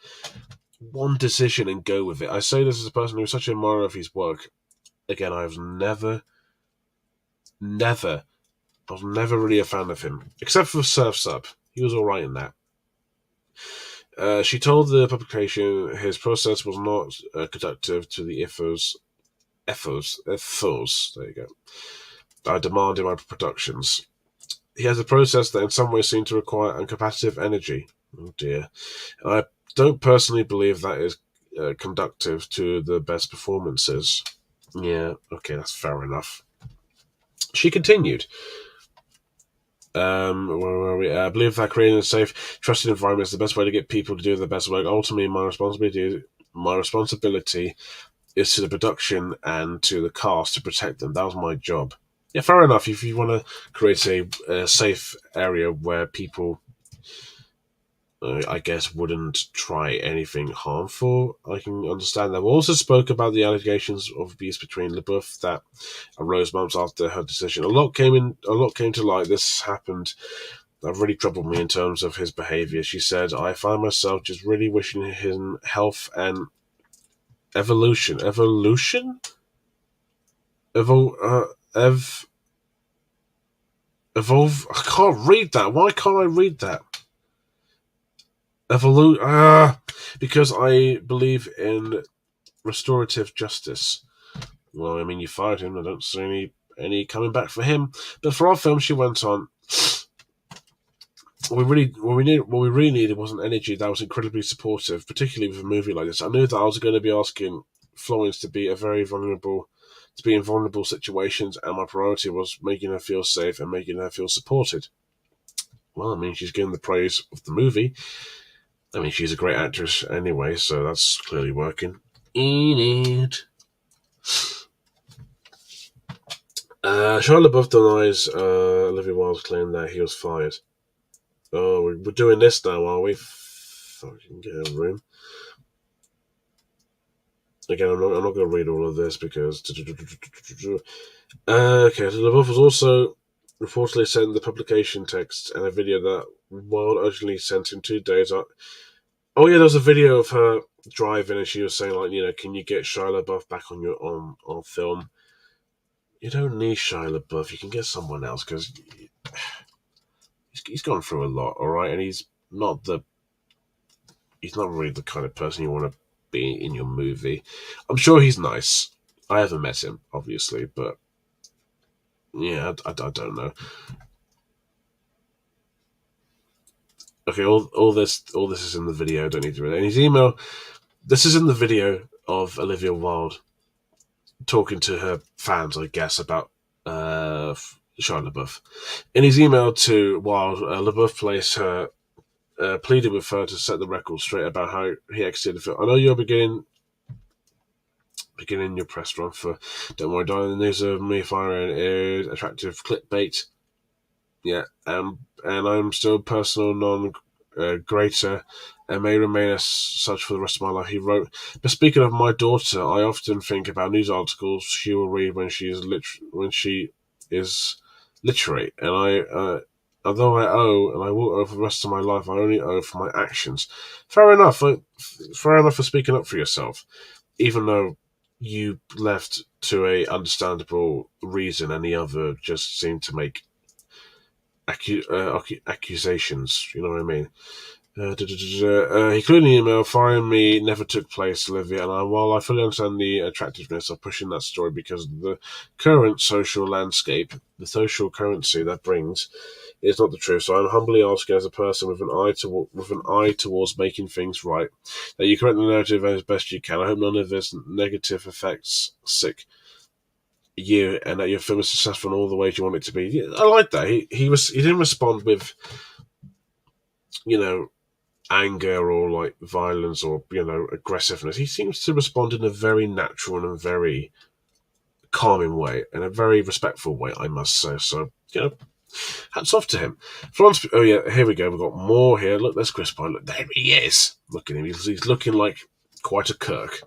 one decision and go with it. I say this as a person who's such an admirer of his work. Again, I was never really a fan of him, except for Surf's Up. He was alright in that. She told the publication his process was not conducive to the ethos. There you go. I demand in my productions. He has a process that in some ways seems to require uncompetitive energy. Oh dear. I don't personally believe that is conducive to the best performances. Yeah, okay, that's fair enough. She continued. Where were we? I believe that creating a safe, trusted environment is the best way to get people to do their best work. Ultimately, my responsibility is to the production and to the cast to protect them. That was my job. Yeah, fair enough. If you want to create a safe area where people I guess wouldn't try anything harmful. I can understand that. We also spoke about the allegations of abuse between LaBeouf that arose months after her decision. A lot came to light. This happened. That really troubled me in terms of his behaviour. She said, "I find myself just really wishing him health and evolution, evolve. I can't read that. Why can't I read that? Because I believe in restorative justice." Well, I mean, you fired him. I don't see any coming back for him. But for our film, she went on. What we really needed was an energy that was incredibly supportive, particularly with a movie like this. I knew that I was going to be asking Florence to be in vulnerable situations, and my priority was making her feel safe and making her feel supported. Well, I mean, she's given the praise of the movie. I mean, she's a great actress anyway, so that's clearly working. In it. Shia LaBeouf denies Olivia Wilde's claim that he was fired. Oh, we're doing this now, are we? Fucking get a room. Again, I'm not going to read all of this because. Okay, so LaBeouf was also reportedly sent the publication text and a video that Wilde urgently sent him 2 days. Oh yeah, there was a video of her driving, and she was saying like, can you get Shia LaBeouf back on film? You don't need Shia LaBeouf. You can get someone else because he's gone through a lot, all right, and he's not really the kind of person you want to be in your movie. I'm sure he's nice. I haven't met him, obviously, but yeah, I don't know. Okay, all this is in the video. I don't need to read it. And his email. This is in the video of Olivia Wilde talking to her fans, I guess, about Shia LaBeouf. In his email to Wilde, LaBeouf pleaded with her to set the record straight about how he exited the film. I know you're beginning your press run for Don't Worry Darling. The news of me firing is attractive clickbait. Yeah, and I'm still personal non-greater and may remain as such for the rest of my life, he wrote. But speaking of my daughter, I often think about news articles she will read when she is literate, and although I owe, and I will owe for the rest of my life, I only owe for my actions. Fair enough. Fair enough for speaking up for yourself, even though you left to a understandable reason, and the other just seemed to make accusations. You know what I mean? He clearly emailed, "Firing me never took place, Olivia, and while I fully understand the attractiveness of pushing that story because of the current social landscape, the social currency that brings, is not the truth. So I'm humbly asking, as a person with an eye towards making things right, that you correct the narrative as best you can. I hope none of this negative affects you, and that your film is successful in all the ways you want it to be." Yeah, I like that. He didn't respond with, anger or like violence or aggressiveness. He seems to respond in a very natural and a very calming way, and a very respectful way, I must say. So hats off to him. Florence. Oh yeah, here we go. We've got more here. Look, there's Chris Pine. Look, there he is. Look at him. He's looking like quite a Kirk.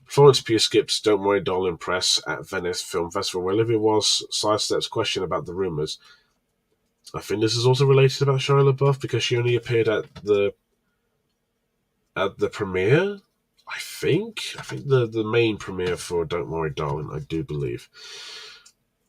Florence Pugh skips Don't Worry Darling press at Venice Film Festival, where Olivia Wilde sidesteps question about the rumours. I think this is also related about Shia LaBeouf because she only appeared at the premiere. I think the main premiere for Don't Worry Darling, I do believe.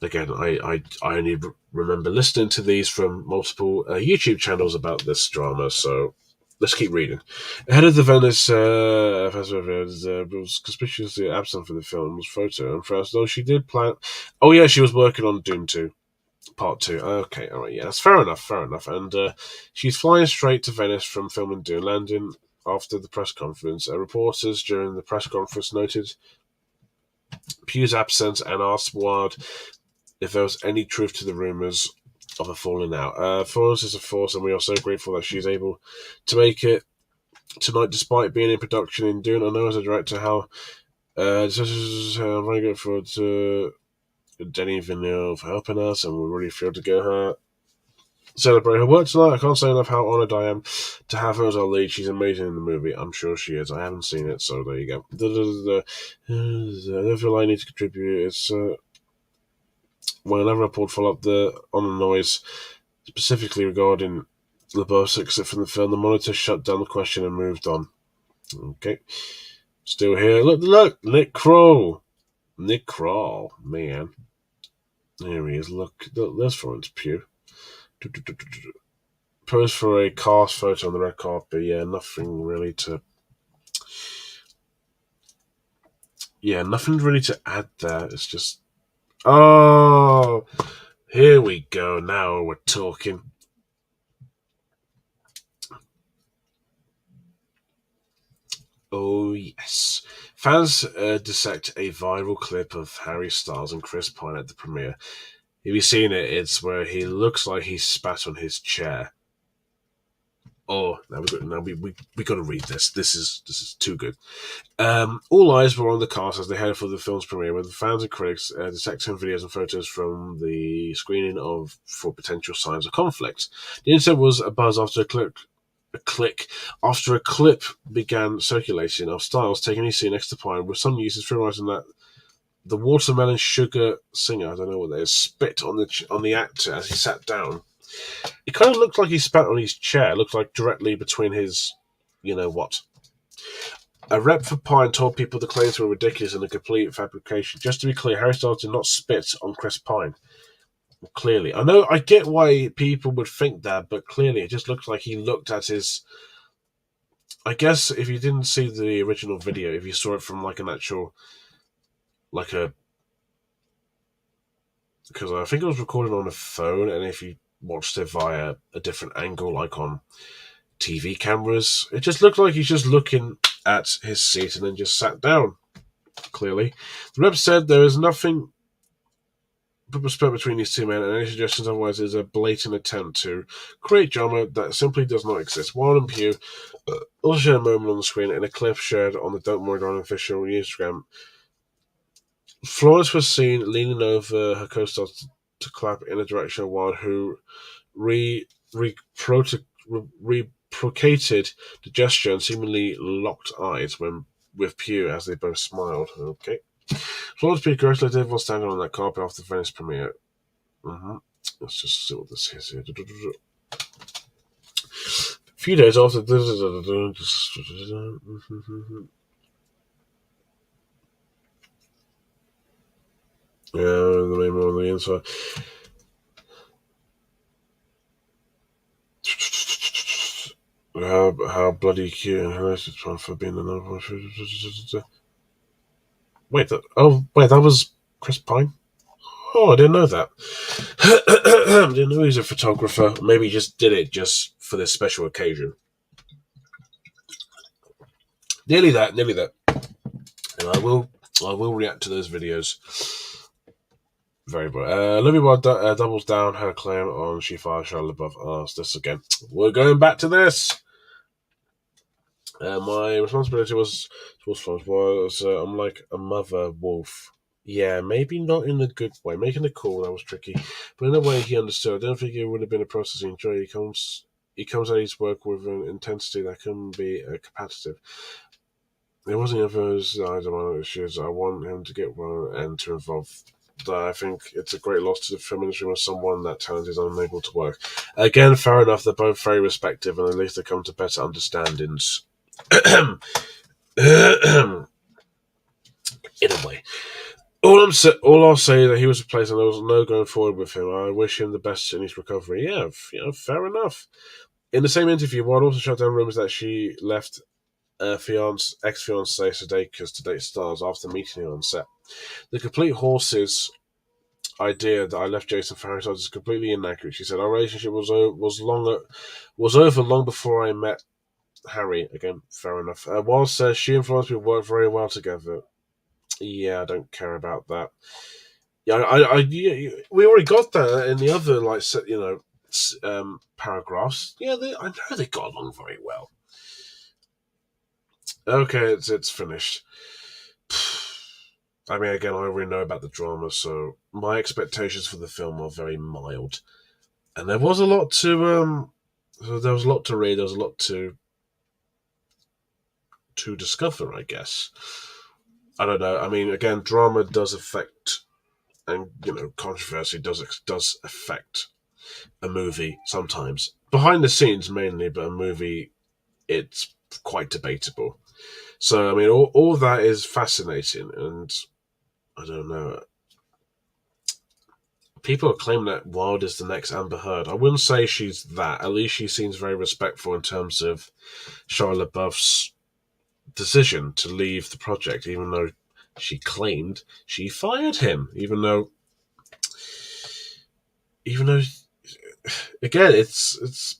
Again, I only remember listening to these from multiple YouTube channels about this drama, so let's keep reading. Ahead of the Venice Festival, was conspicuously absent from the film's photo and first, though she did plan. Oh yeah, she was working on Doom 2. Part 2. Okay, alright, yeah, that's fair enough. And she's flying straight to Venice from filming Doom, landing after the press conference. Reporters during the press conference noted Pugh's absence and asked Wilde if there was any truth to the rumours of a falling out. Florence is a force, and we are so grateful that she's able to make it tonight despite being in production in Dune. I know as a director how I'm very grateful to Denis Villeneuve for helping us, and we're really thrilled to get her celebrate her work tonight. I can't say enough how honoured I am to have her as our lead. She's amazing in the movie. I'm sure she is. I haven't seen it, so there you go. I don't feel I need to contribute. It's when another report followed up on the noise, specifically regarding LaBeouf's exit from the film. The monitor shut down the question and moved on. Okay. Still here. Look, Nick Kroll. Nick Kroll, man. There he is. Look, there's Florence Pugh. Pose for a cast photo on the red carpet. Yeah, nothing really to add there. It's just, oh, here we go. Now we're talking. Oh, yes. Fans dissect a viral clip of Harry Styles and Chris Pine at the premiere. If you've seen it, it's where he looks like he spat on his chair. Oh, now we got to read this. This is too good. All eyes were on the cast as they headed for the film's premiere, with fans and critics dissecting videos and photos from the screening for potential signs of conflict. The internet was abuzz after after a clip began circulating of Styles taking his seat next to Pine, with some users theorizing that the Watermelon Sugar singer, I don't know what that is, spit on the actor as he sat down. It kind of looked like he spat on his chair. It looked like directly between his, you know what. A rep for Pine told people the claims were ridiculous and a complete fabrication. Just to be clear, Harry Styles did not spit on Chris Pine. Clearly. I get why people would think that, but clearly it just looks like he looked at his... I guess if you didn't see the original video, if you saw it from like an actual... because I think it was recorded on a phone, and if you watched it via a different angle, like on TV cameras, it just looked like he's just looking at his seat and then just sat down. Clearly, the rep said there is nothing but respect between these two men, and any suggestions otherwise is a blatant attempt to create drama that simply does not exist. Wilde and Pugh also shared a moment on the screen in a clip shared on the Don't Worry Darling official Instagram. Florence was seen leaning over her co-star to clap in the direction of Wilde, who reciprocated the gesture and seemingly locked eyes with Pugh as they both smiled. Okay. Florence Pugh congratulated everyone standing on that carpet after the Venice premiere. Let's just see what this is here. A few days after... Yeah, the name on the inside. How bloody cute and hilarious one for being the number one. Wait, that was Chris Pine? Oh, I didn't know that. I didn't know he was a photographer. Maybe he just did it just for this special occasion. Nearly that. And I will react to those videos. Very bright. Olivia Wilde doubles down her claim on She Fires Shia LaBeouf. Asked this again. We're going back to this. My responsibility was I'm like a mother wolf. Yeah, maybe not in a good way. Making a call, that was tricky. But in a way he understood. I don't think it would have been a process he enjoyed. He comes at his work with an intensity that can be competitive. It wasn't of those I don't want issues. I want him to get well and to involve. I think it's a great loss to the film industry when someone that talented is unable to work. Again, fair enough. They're both very respective, and at least they come to better understandings. In a way. All I'll say is that he was replaced and there was no going forward with him. I wish him the best in his recovery. Yeah, fair enough. In the same interview, Wilde also shut down rumors that she left ex-fiancé Sudeikis to date Stars after meeting him on set. The complete horses idea that I left Jason for Harry Styles is completely inaccurate. She said our relationship was over long before I met Harry. Again, fair enough. Wilde says she and Florence will work very well together. Yeah, I don't care about that. Yeah, we already got that in the other paragraphs. Yeah, I know they got along very well. Okay, it's finished. I mean, again, I already know about the drama, so my expectations for the film are very mild. And there was a lot to so there was a lot to read. There was a lot to discover, I guess. I don't know. I mean, again, drama does affect, and controversy does affect a movie sometimes. Behind the scenes, mainly, but a movie, it's quite debatable. So, I mean, all that is fascinating, and I don't know. People are claiming that Wilde is the next Amber Heard. I wouldn't say she's that. At least she seems very respectful in terms of Shia LaBeouf's decision to leave the project, even though she claimed she fired him. Even though, again, it's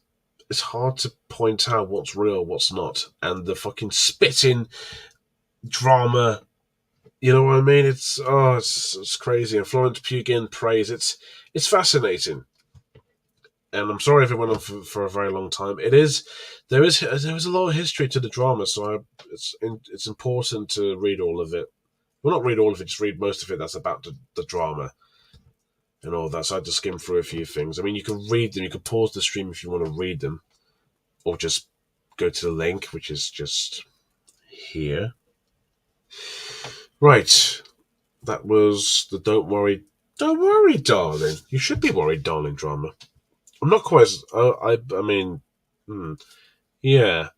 hard to point out what's real, what's not, and the fucking spitting drama. You know what I mean? It's crazy. And Florence Pugh in praise. It's fascinating. And I'm sorry if it went on for a very long time. There is a lot of history to the drama, so it's important to read all of it. Well, not read all of it, just read most of it. That's about the drama and all that. So I had to skim through a few things. I mean, you can read them. You can pause the stream if you want to read them, or just go to the link, which is just here. Right, that was the don't worry, darling. You should be worried, darling. Drama. I'm not quite. I mean, yeah.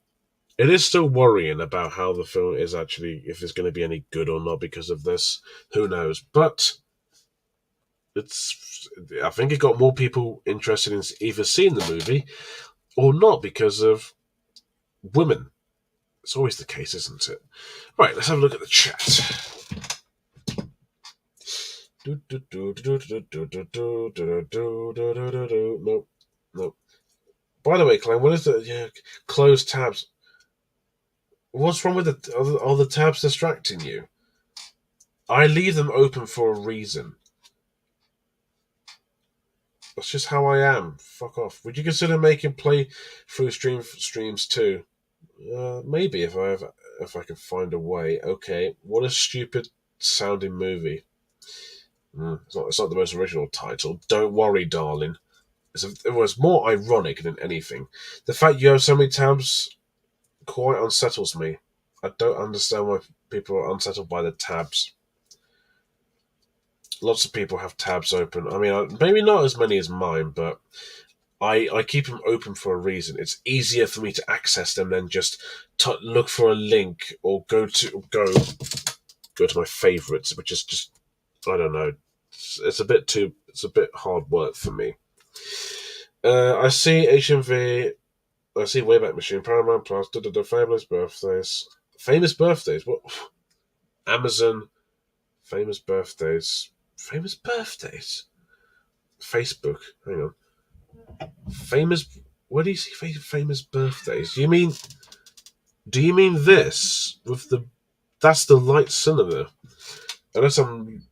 It is still worrying about how the film is actually, if it's going to be any good or not because of this. Who knows? But I think it got more people interested in either seeing the movie or not because of women. It's always the case, isn't it? Right, let's have a look at the chat. Nope. Nope. By the way, Klein, what is the closed tabs? What's wrong with are the tabs distracting you? I leave them open for a reason. That's just how I am. Fuck off. Would you consider making play through streams too? Maybe if I can find a way. Okay. What a stupid sounding movie. It's not the most original title. Don't worry, darling. It was more ironic than anything. The fact you have so many tabs quite unsettles me. I don't understand why people are unsettled by the tabs. Lots of people have tabs open. I mean, maybe not as many as mine, but I keep them open for a reason. It's easier for me to access them than just look for a link or go to my favorites, which is just, I don't know. It's a bit hard work for me. I see HMV. I see Wayback Machine, Paramount Plus, Famous Birthdays. Famous Birthdays? What? Amazon. Famous Birthdays. Famous Birthdays? Facebook. Hang on. Famous. Where do you see famous birthdays? Do you mean this with the? That's the light cylinder. Unless I'm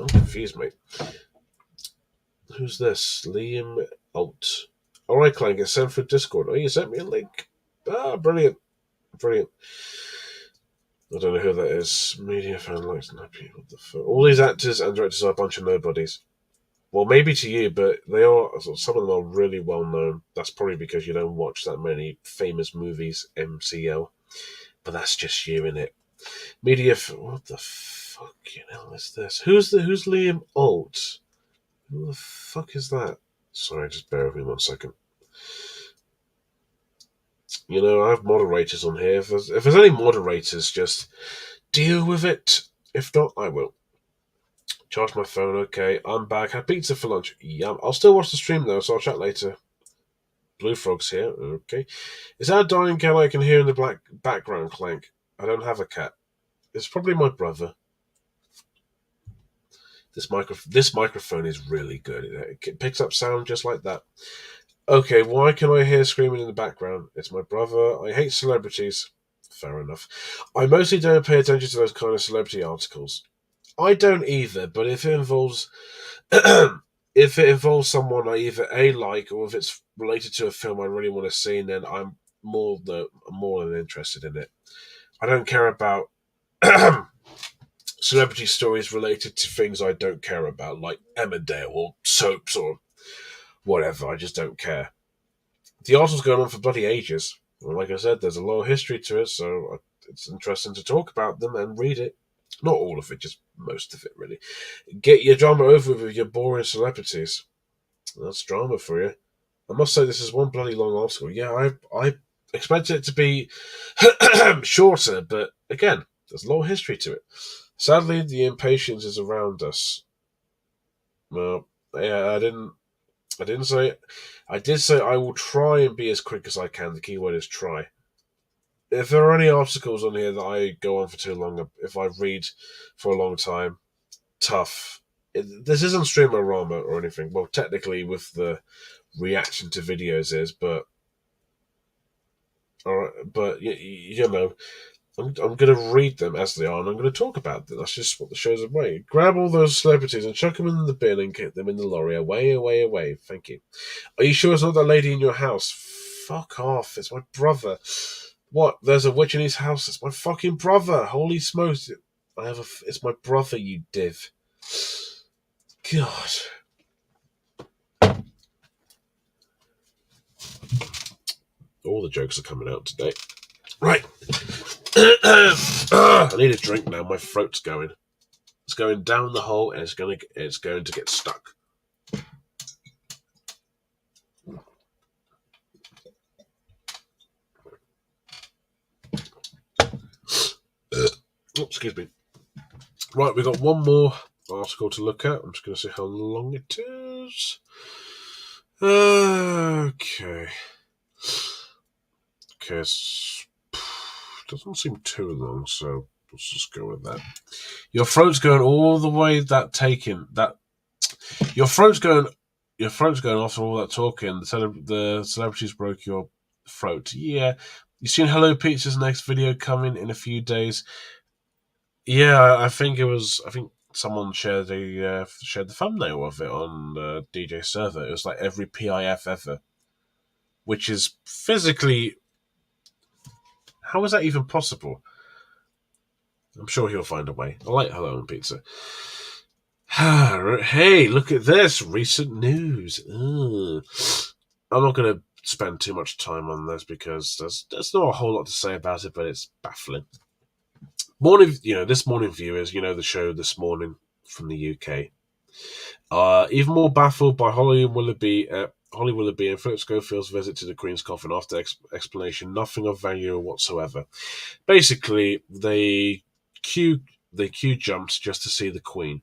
confused, mate. Who's this? Liam Alt. All right, Clank. It's sent for Discord. Oh, you sent me a link. Ah, brilliant. I don't know who that is. Media fan likes Nappy. What the fuck? All these actors and directors are a bunch of nobodies. Well, maybe to you, but some of them are really well known. That's probably because you don't watch that many famous movies, MCL. But that's just you, innit? What the fucking hell is this? Who's Liam Alt? Who the fuck is that? Sorry, just bear with me 1 second. I have moderators on here. If there's any moderators, just deal with it. If not, I will. Charge my phone, okay. I'm back. Had pizza for lunch. Yum. I'll still watch the stream though, so I'll chat later. Blue Frog's here, okay. Is that a dying cat I can hear in the background, Clank? I don't have a cat. It's probably my brother. This microphone is really good. It picks up sound just like that. Okay, why can I hear screaming in the background? It's my brother. I hate celebrities. Fair enough. I mostly don't pay attention to those kind of celebrity articles. I don't either, but if it involves someone I either like or if it's related to a film I really want to see, then I'm more than interested in it. I don't care about celebrity stories related to things I don't care about, like Emmerdale or soaps or whatever. I just don't care. The article's going on for bloody ages. And like I said, there's a lot of history to it, so it's interesting to talk about them and read it. Not all of it, just most of it, really. Get your drama over with your boring celebrities. That's drama for you. I must say, this is one bloody long article. Yeah, I expected it to be shorter, but again, there's a lot of history to it. Sadly, the impatience is around us. Well, yeah, I didn't say. I did say I will try and be as quick as I can. The keyword is try. If there are any articles on here that I go on for too long, if I read for a long time, tough. This isn't Streamerama or anything. Well, technically, with the reaction to videos is, but you know, I'm going to read them as they are, and I'm going to talk about them. That's just what the show's about. Grab all those celebrities and chuck them in the bin and get them in the lorry. Away, away, away. Thank you. Are you sure it's not that lady in your house? Fuck off. It's my brother. What? There's a witch in his house? It's my fucking brother. Holy smokes. It's my brother, you div. God. All the jokes are coming out today. Right. I need a drink now. My throat's going. It's going down the hole, and it's going to get stuck. Excuse me. Right, we've got one more article to look at. I'm just going to see how long it is. Okay. Okay, doesn't seem too long, so let's just go with that. Your throat's going all the way your throat's going after all that talking. The celebrities broke your throat. Yeah. You seen Hello Pizza's next video coming in a few days? Yeah, I think someone shared the thumbnail of it on DJ Server. It was like every PIF ever, which is physically. How is that even possible? I'm sure he'll find a way. I like Hello Pizza. Hey, look at this recent news. I'm not going to spend too much time on this because there's not a whole lot to say about it, but it's baffling. This morning viewers, the show This Morning from the UK. Even more baffled by Holly Willoughby and Philip Schofield's visit to the Queen's coffin after explanation, nothing of value whatsoever. Basically, they queue jumps just to see the Queen.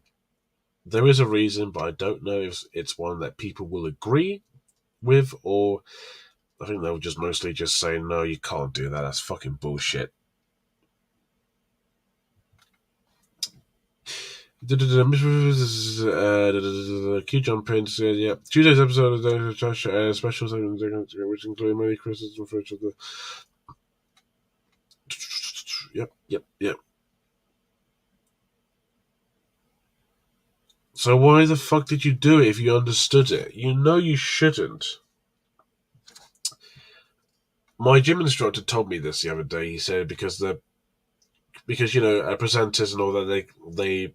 There is a reason, but I don't know if it's one that people will agree with, or I think they'll just mostly just say, no, you can't do that. That's fucking bullshit. Q jump in. Yeah, Tuesday's episode of Josh special segment, which include many criticisms for each other. Yep. So why the fuck did you do it if you understood it? You know you shouldn't. My gym instructor told me this the other day. He said because presenters and all that they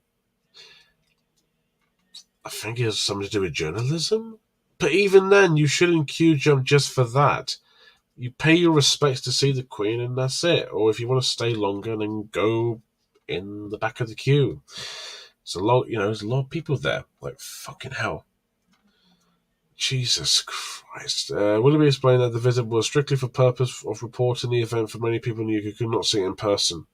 I think it has something to do with journalism. But even then, you shouldn't queue jump just for that. You pay your respects to see the Queen, and that's it. Or if you want to stay longer, then go in the back of the queue. There's a lot of people there. Like, fucking hell. Jesus Christ. Willoughby explained that the visit was strictly for purpose of reporting the event for many people who could not see it in person.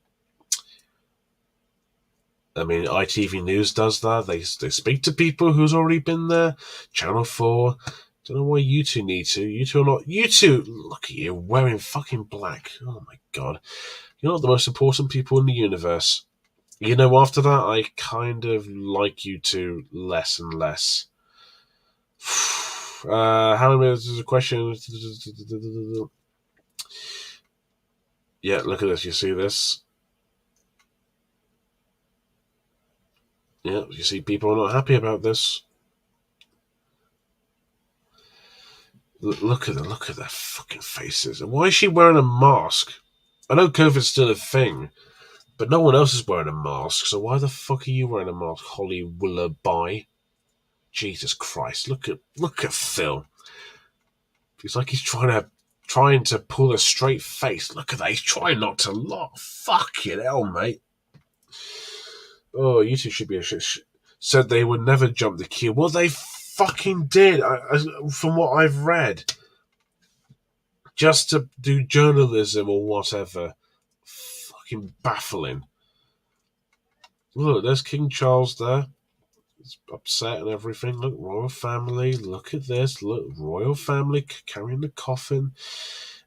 I mean, ITV News does that. They speak to people who's already been there. Channel 4. Don't know why you two need to. You two are not. You two, look at you, wearing fucking black. Oh my god. You're not the most important people in the universe. After that, I kind of like you two less and less. How many minutes is a question? Yeah, look at this. You see this? Yeah, you see people are not happy about this. Look at their fucking faces. And why is she wearing a mask? I know COVID's still a thing, but no one else is wearing a mask, so why the fuck are you wearing a mask, Holly Willoughby? Jesus Christ! Look at Phil. It's like he's trying to pull a straight face. Look at that. He's trying not to laugh. Fucking hell, mate. Oh, you two should be a shit. Said they would never jump the queue. Well, they fucking did. From what I've read, just to do journalism or whatever. Fucking baffling. Look, there's King Charles there. He's upset and everything. Look, royal family. Look at this. Look, royal family carrying the coffin.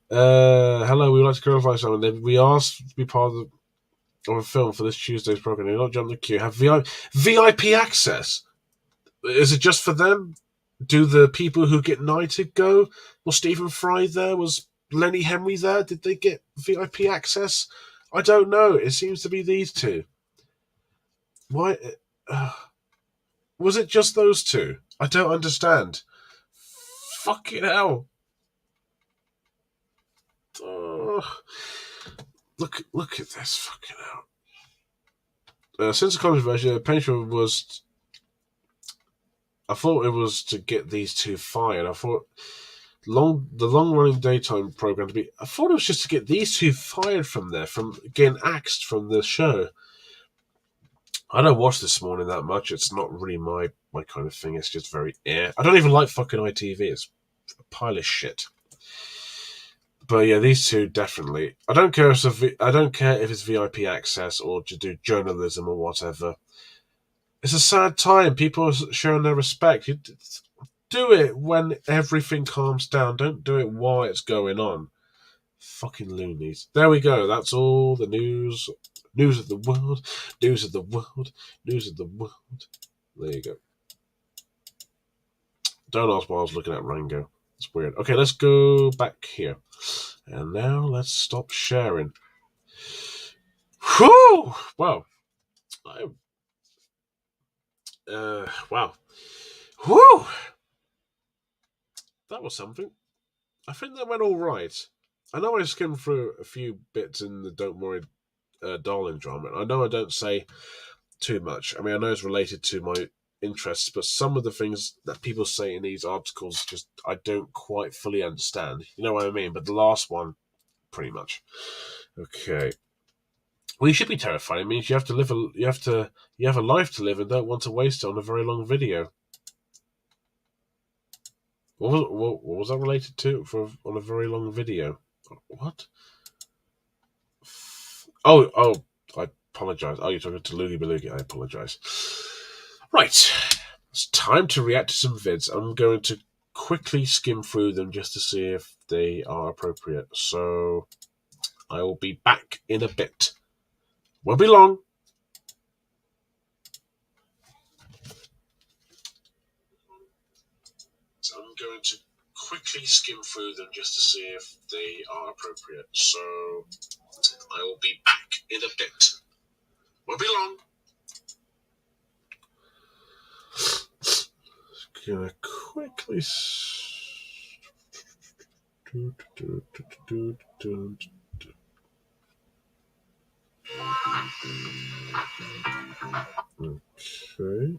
Hello, we would like to clarify something. We asked to be part of a film for this Tuesday's program. Do not jump the queue. Have VIP access? Is it just for them? Do the people who get knighted go? Was Stephen Fry there? Was Lenny Henry there? Did they get VIP access? I don't know. It seems to be these two. Why? Was it just those two? I don't understand. Fucking hell. Look at this. Fucking hell. Since the controversy, the pension was... I thought it was to get these two fired. I thought the long-running daytime program to be... I thought it was just to get these two fired from there, from getting axed from the show. I don't watch This Morning that much. It's not really my kind of thing. It's just very I don't even like fucking ITV. It's a pile of shit. But yeah, these two definitely. I don't care if it's VIP access or to do journalism or whatever. It's a sad time. People are showing their respect. You do it when everything calms down. Don't do it while it's going on. Fucking loonies. There we go. That's all the news. News of the world. News of the world. News of the world. There you go. Don't ask why I was looking at Rango. It's weird. Okay, let's go back here. And now let's stop sharing. Whew! Wow. Wow. Whew! That was something. I think that went all right. I know I skimmed through a few bits in the Don't Worry, Darling drama. I know I don't say too much. I mean, I know it's related to my interests, but some of the things that people say in these articles just I don't quite fully understand. You know what I mean? But the last one, pretty much. Okay. Well, you should be terrified. It means you have to live. You have a life to live and don't want to waste it on a very long video. What was that related to? On a very long video? What? Oh! I apologise. Oh, you're talking to Loogie Belugi. I apologise. Right, it's time to react to some vids. I'm going to quickly skim through them just to see if they are appropriate. So I will be back in a bit. Won't be long. So I'm going to quickly skim through them just to see if they are appropriate. So I will be back in a bit. Won't be long. Gonna quickly. Okay.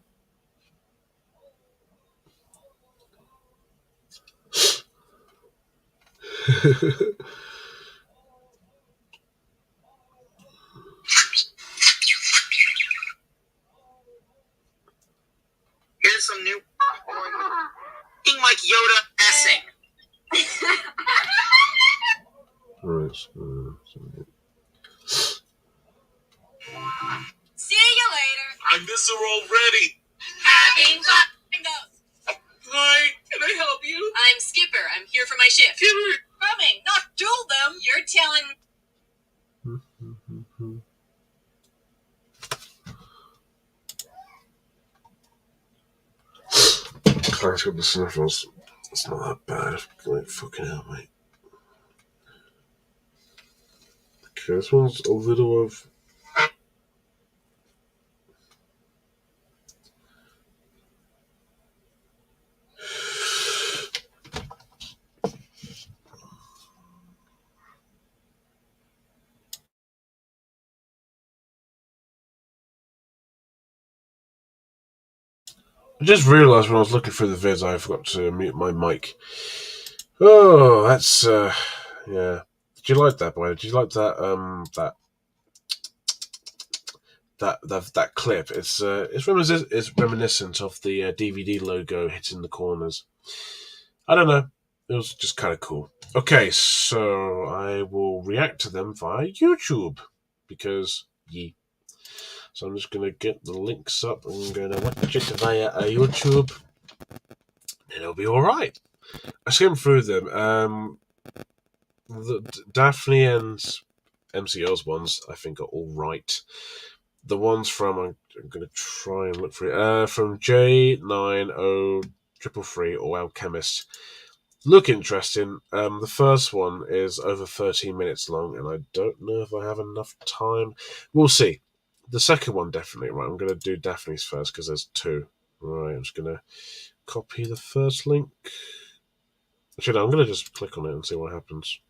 Here's some new thing like Yoda essing. Right. See you later. I miss her already. Having fun. Hi, can I help you? I'm Skipper. I'm here for my shift. Skipper. Coming, not duel them. You're telling. Clark's got the sniffles. It's not that bad. Like, fucking hell, mate. Okay, this one's a little of... I just realised when I was looking through the vids, I forgot to mute my mic. Oh, that's yeah. Did you like that, boy? Did you like that? That clip. It's reminiscent of the DVD logo hitting the corners. I don't know. It was just kind of cool. Okay, so I will react to them via YouTube because ye. So I'm just gonna get the links up. I'm gonna watch it via YouTube, and it'll be all right. I skimmed through them. Daphne and MCO's ones I think are all right. The ones from I'm going to try and look for it. From J9033 or Alchemist look interesting. The first one is over 13 minutes long, and I don't know if I have enough time. We'll see. The second one definitely. Right, I'm going to do Daphne's first because there's two. Right, I'm just going to copy the first link. Actually, no, I'm going to just click on it and see what happens.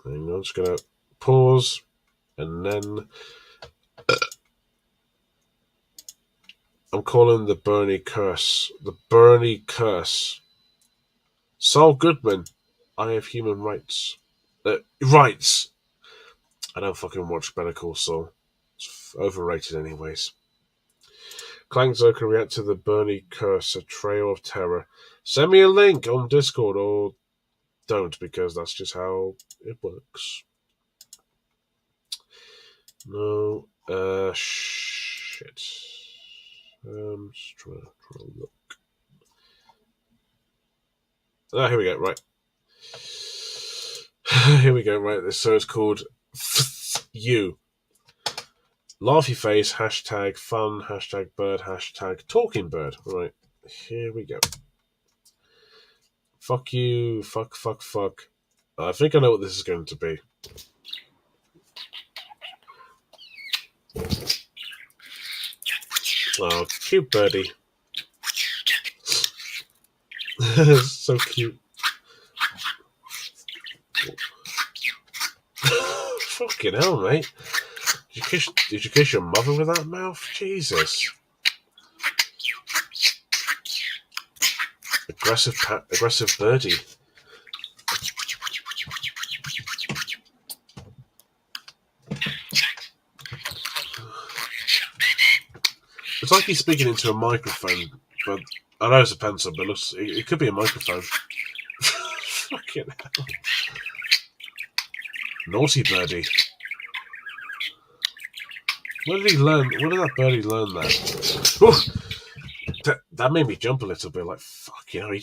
Hang on, I'm just going to pause and then I'm calling the Bernie curse. The Bernie curse. Saul Goodman. I have human rights. Rights. I don't fucking watch Better Call Saul. It's overrated anyways. Clank Zoka react to the Bernie curse, a trail of terror. Send me a link on Discord or don't because that's just how it works. No. Shit. Just trying to look. Ah, here we go. Right. Here we go. Right. So it's called You. Laughy face, hashtag fun, hashtag bird, hashtag talking bird. Right. Here we go. Fuck you. Fuck. I think I know what this is going to be. Oh, cute birdie. So cute. Fucking hell, mate. Did you kiss your mother with that mouth? Jesus. Aggressive birdie. It's like he's speaking into a microphone, but I know it's a pencil, but it could be a microphone. Fucking hell. Naughty birdie. Where did that birdie learn that? That made me jump a little bit, like, fuck, you know, he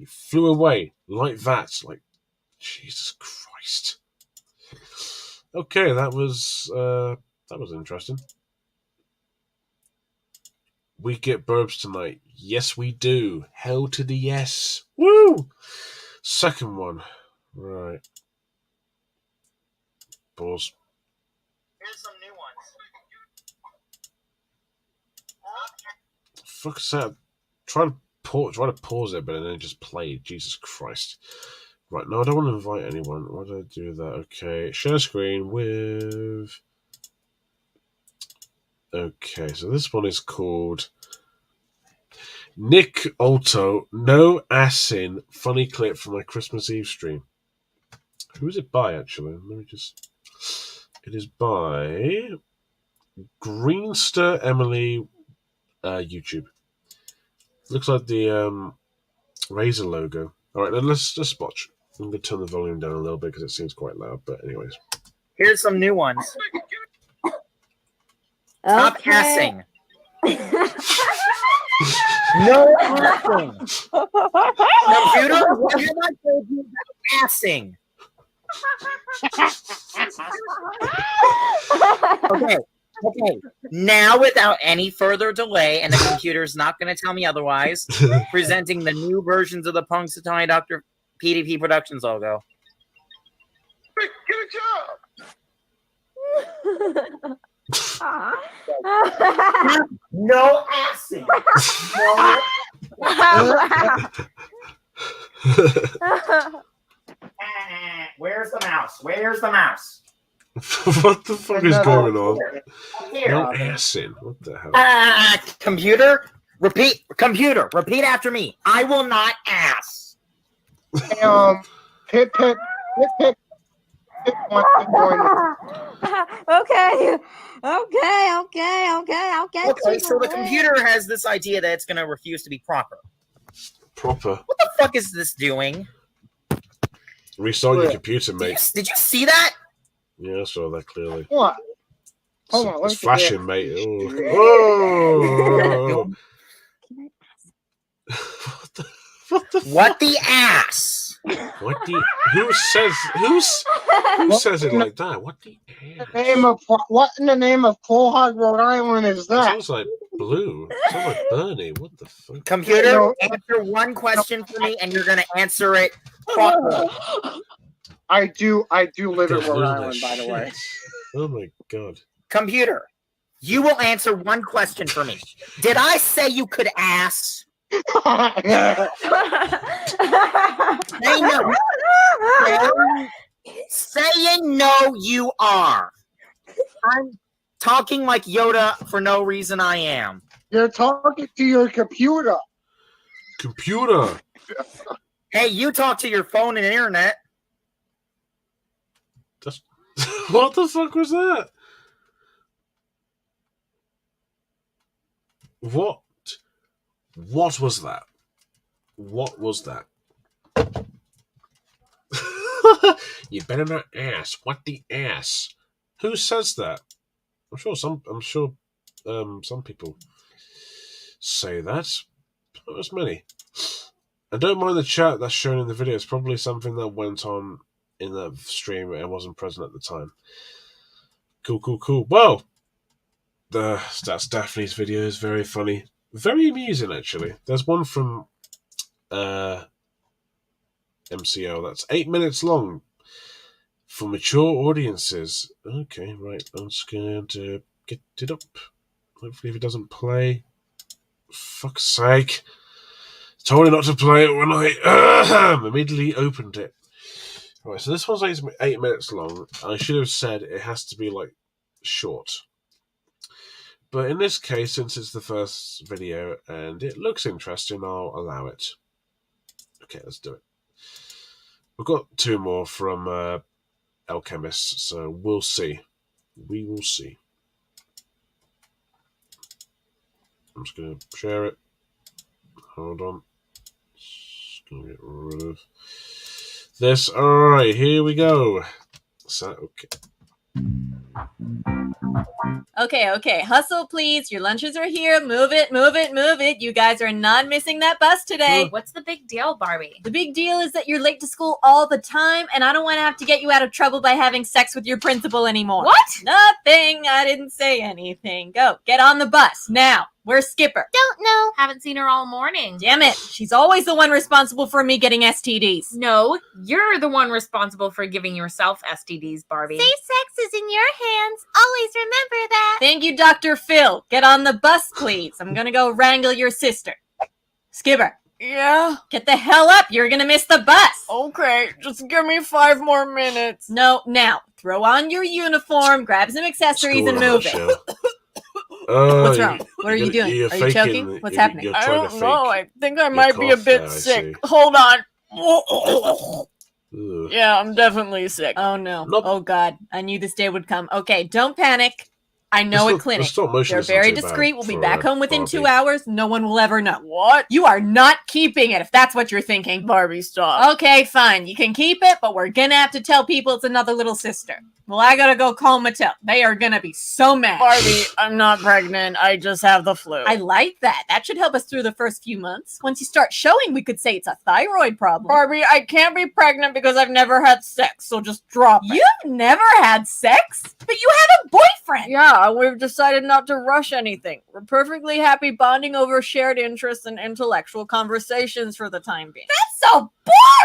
flew away like that, like, Jesus Christ. Okay, that was interesting. We get burbs tonight. Yes, we do. Hell to the yes. Woo! Second one. Right. Pause. Here's some new ones. Fuck's that. Try to pause it, but then just play. Jesus Christ. Right, no, I don't want to invite anyone. Why did I do that? Okay, share screen with... Okay, so this one is called Nick Alto, No Assin, funny clip from my Christmas Eve stream. Who is it by, actually? Let me just... It is by Greenster Emily YouTube. Looks like the Razer logo. All right, then let's watch. I'm going to turn the volume down a little bit because it seems quite loud, but anyways. Here's some new ones. Stop assing. No assing. Computer, what have I told you about assing? Okay. Now, without any further delay, and the computer's not going to tell me otherwise, presenting the new versions of the Punxsutawney Dr. PDP Productions logo. Good job. No assing. No. Where's the mouse? Where's the mouse? What the fuck is going on? Here. No assing. What the hell? Computer, repeat after me. I will not ass. Pip, Pip wants to join Okay. Okay, so the computer has this idea that it's going to refuse to be proper. Proper. What the fuck is this doing? Restart your computer, mate. Did you see that? Yeah, I saw that clearly. What? Hold on, It's flashing, mate. Oh. What the ass? Who says it like that? What the ass? What in the name of Quahog, Rhode Island is It that? sounds like Blue. It sounds like Bernie. What the fuck? Computer, No. answer one question for me, and you're going to answer it properly. I do live in Don't Rhode lose Island, that by the way. shit. Oh my god. Computer, you will answer one question for me. Did I say you could ass? Say no. Saying no, you are. I'm talking like Yoda for no reason. I am. You're talking to your computer. Computer. Hey, you talk to your phone and internet. What the fuck was that? What? What was that? What was that? You better not ask. What the ass? Who says that? I'm sure some people say that, but not as many. And don't mind the chat that's shown in the video. It's probably something that went on in that stream and wasn't present at the time. Cool. Well, that's Daphne's video. Is very funny, very amusing actually. There's one from MCL that's 8 minutes long for mature audiences. Okay, right. I'm just going to get it up. Hopefully, if it doesn't play, fuck's sake. Told you not to play it when I immediately opened it. Right, so this one's 8 minutes long. I should have said it has to be like short. But in this case, since it's the first video and it looks interesting, I'll allow it. Okay, let's do it. We've got two more from Alchemist, so we'll see. We will see. I'm just going to share it. Hold on. Just going to get rid of this. Alright, here we go. So, okay. Okay. Hustle, please. Your lunches are here. Move it. You guys are not missing that bus today. What's the big deal, Barbie? The big deal is that you're late to school all the time, and I don't want to have to get you out of trouble by having sex with your principal anymore. What? Nothing. I didn't say anything. Go. Get on the bus. Now. Where's Skipper? Don't know. Haven't seen her all morning. Damn it. She's always the one responsible for me getting STDs. No, you're the one responsible for giving yourself STDs, Barbie. Safe sex is in your hands. Always remember that. Thank you, Dr. Phil. Get on the bus, please. I'm gonna go wrangle your sister. Skipper. Yeah? Get the hell up. You're gonna miss the bus. Okay, just give me 5 more minutes. No, now. Throw on your uniform, grab some accessories, and move it. What's wrong? What are you doing? Are you choking? What's happening? I don't know. I think I might be a bit sick. Hold on. Yeah, I'm definitely sick. Oh, no. Nope. Oh, God. I knew this day would come. Okay, don't panic. I know a clinic. They're very discreet. We'll be back home within 2 hours. No one will ever know. What? You are not keeping it, if that's what you're thinking. Barbie, stop. Okay, fine. You can keep it, but we're gonna have to tell people it's another little sister. Well, I gotta go call Mattel. They are gonna be so mad. Barbie, I'm not pregnant. I just have the flu. I like that. That should help us through the first few months. Once you start showing, we could say it's a thyroid problem. Barbie, I can't be pregnant because I've never had sex, so just drop it. You've never had sex? But you have a boyfriend! Yeah, we've decided not to rush anything. We're perfectly happy bonding over shared interests and intellectual conversations for the time being. That so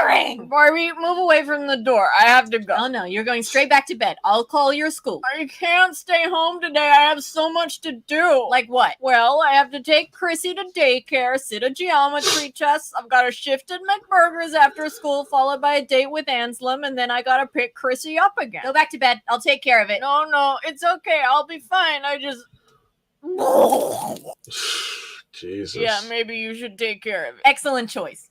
boring! Barbie, move away from the door. I have to go. Oh no, you're going straight back to bed. I'll call your school. I can't stay home today. I have so much to do. Like what? Well, I have to take Chrissy to daycare, sit a geometry test. I've got to shift at McBurgers after school, followed by a date with Anselm, and then I gotta pick Chrissy up again. Go back to bed. I'll take care of it. No, it's okay. I'll be fine. I just... Jesus. Yeah, maybe you should take care of it. Excellent choice.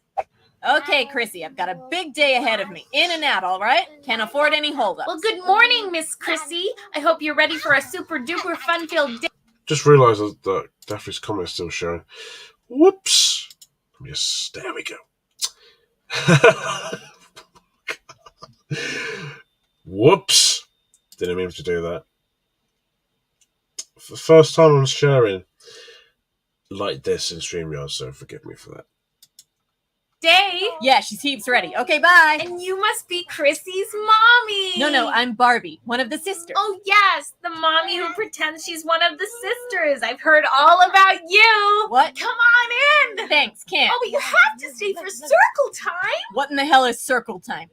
Okay, Chrissy, I've got a big day ahead of me. In and out, all right? Can't afford any holdups. Well, good morning, Miss Chrissy. I hope you're ready for a super duper fun-filled day. Just realised that Daffy's comment is still showing. Whoops. Yes, there we go. Whoops. Didn't mean to do that. For the first time I'm sharing like this in StreamYard, so forgive me for that. Day. Yeah, she's heaps ready. Okay, bye. And you must be Chrissy's mommy. No, I'm Barbie, one of the sisters. Oh, yes, the mommy who pretends she's one of the sisters. I've heard all about you. What? Come on in. Thanks, can't. Oh, but you have to stay for circle time. What in the hell is circle time?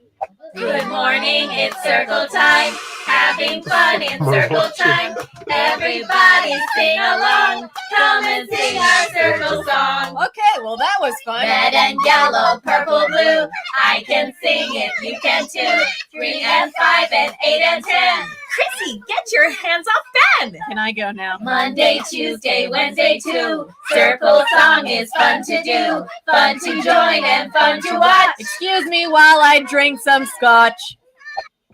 Good morning, it's circle time. Having fun in circle time. Everybody sing along. Come and sing our circle song. Okay, well that was fun. Red and yellow, purple, blue. I can sing it, you can too. 3 and 5 and 8 and 10. Chrissy, get your hands off Ben. Can I go now? Monday, Tuesday, Wednesday too. Circle song is fun to do. Fun to join and fun to watch. Excuse me while I drink some scotch.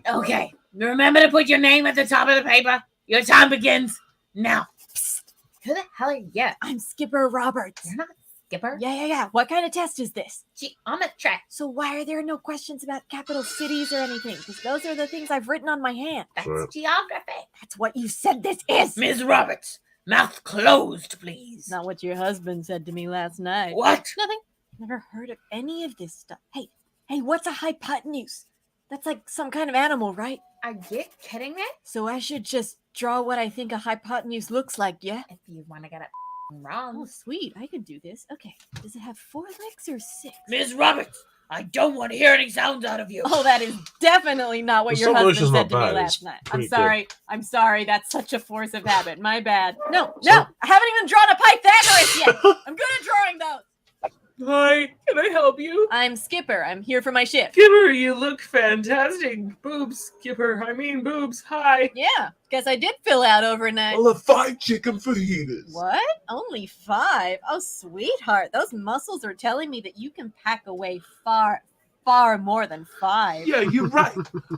Okay, remember to put your name at the top of the paper. Your time begins now. Psst. Who the hell are you? I'm Skipper Roberts. You're not Skipper. Yeah. What kind of test is this? Geometry. So why are there no questions about capital cities or anything? Because those are the things I've written on my hand. That's Right. geography. That's what you said this is. Ms. Roberts, mouth closed, please. Not what your husband said to me last night. What? Nothing. Never heard of any of this stuff. Hey, what's a hypotenuse? That's like some kind of animal, right? Are you kidding me? So I should just draw what I think a hypotenuse looks like, yeah? If you want to get it wrong. Oh, sweet. I could do this. Okay. Does it have 4 legs or 6? Ms. Roberts, I don't want to hear any sounds out of you. Oh, that is definitely not what The your stop husband motion's said not to me bad. last It's night. I'm pretty sorry. I'm sorry. That's such a force of habit. My bad. No, So- I haven't even drawn a Pythagoras yet. I'm good at drawing those. Hi, can I help you? I'm Skipper. I'm here for my shift. Skipper, you look fantastic. Boobs, Skipper. I mean boobs. Hi. Yeah, guess I did fill out overnight. I'll have 5 chicken fajitas. What? Only 5? Oh, sweetheart. Those muscles are telling me that you can pack away far more than 5. Yeah, you're right.